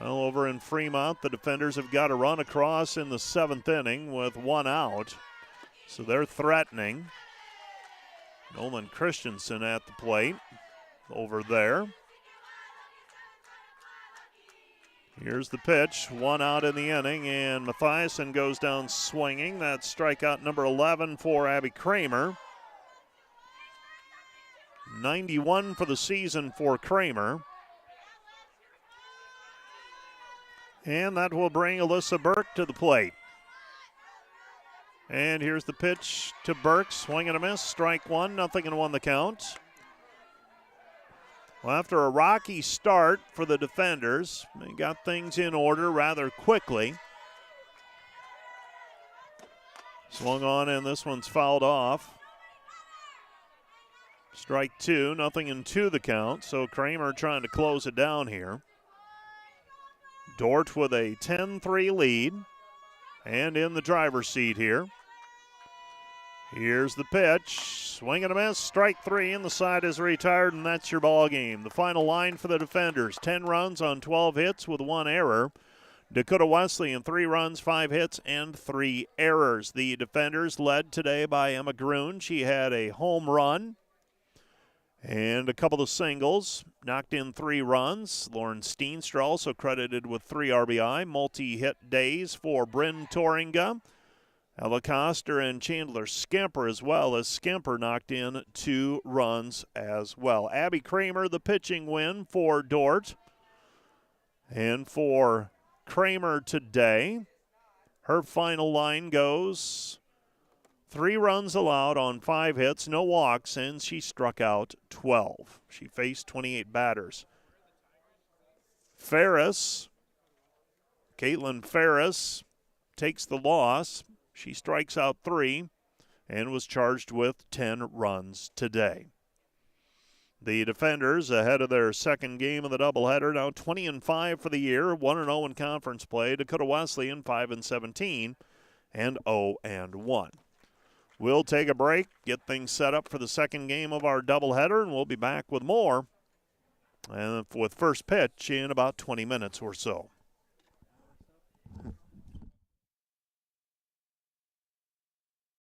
Well, over in Fremont, the defenders have got a run across in the 7th inning with 1 out. So they're threatening. Nolan Christensen at the plate over there. Here's the pitch, 1 out in the inning, and Mathiasen goes down swinging. That's strikeout number 11 for Abby Kramer. 91 for the season for Kramer. And that will bring Alyssa Burke to the plate. And here's the pitch to Burke, swing and a miss, strike 1, 0-1 the count. Well, after a rocky start for the defenders, they got things in order rather quickly. Swung on, and this one's fouled off. Strike two, nothing in two the count, so Kramer trying to close it down here. Dordt with a 10-3 lead and in the driver's seat here. Here's the pitch, swing and a miss, strike three, and the side is retired, and that's your ball game. The final line for the defenders, 10 runs on 12 hits with 1 error. Dakota Wesleyan, 3 runs, 5 hits, and 3 errors. The defenders led today by Emma Grun. She had a home run and a couple of singles, knocked in 3 runs. Lauren Steenstra also credited with 3 RBI. Multi-hit days for Bryn Torringa, Ella Coster, and Chandler Skemper, as well as Skemper knocked in 2 runs as well. Abby Kramer, the pitching win for Dordt. And for Kramer today, her final line goes 3 runs allowed on 5 hits, no walks, and she struck out 12. She faced 28 batters. Ferris, Caitlin Ferris, takes the loss. She strikes out 3 and was charged with 10 runs today. The defenders ahead of their second game of the doubleheader, now 20-5 for the year, 1-0 in conference play. Dakota Wesleyan 5-17 and 0-1. We'll take a break, get things set up for the second game of our doubleheader, and we'll be back with more and with first pitch in about 20 minutes or so.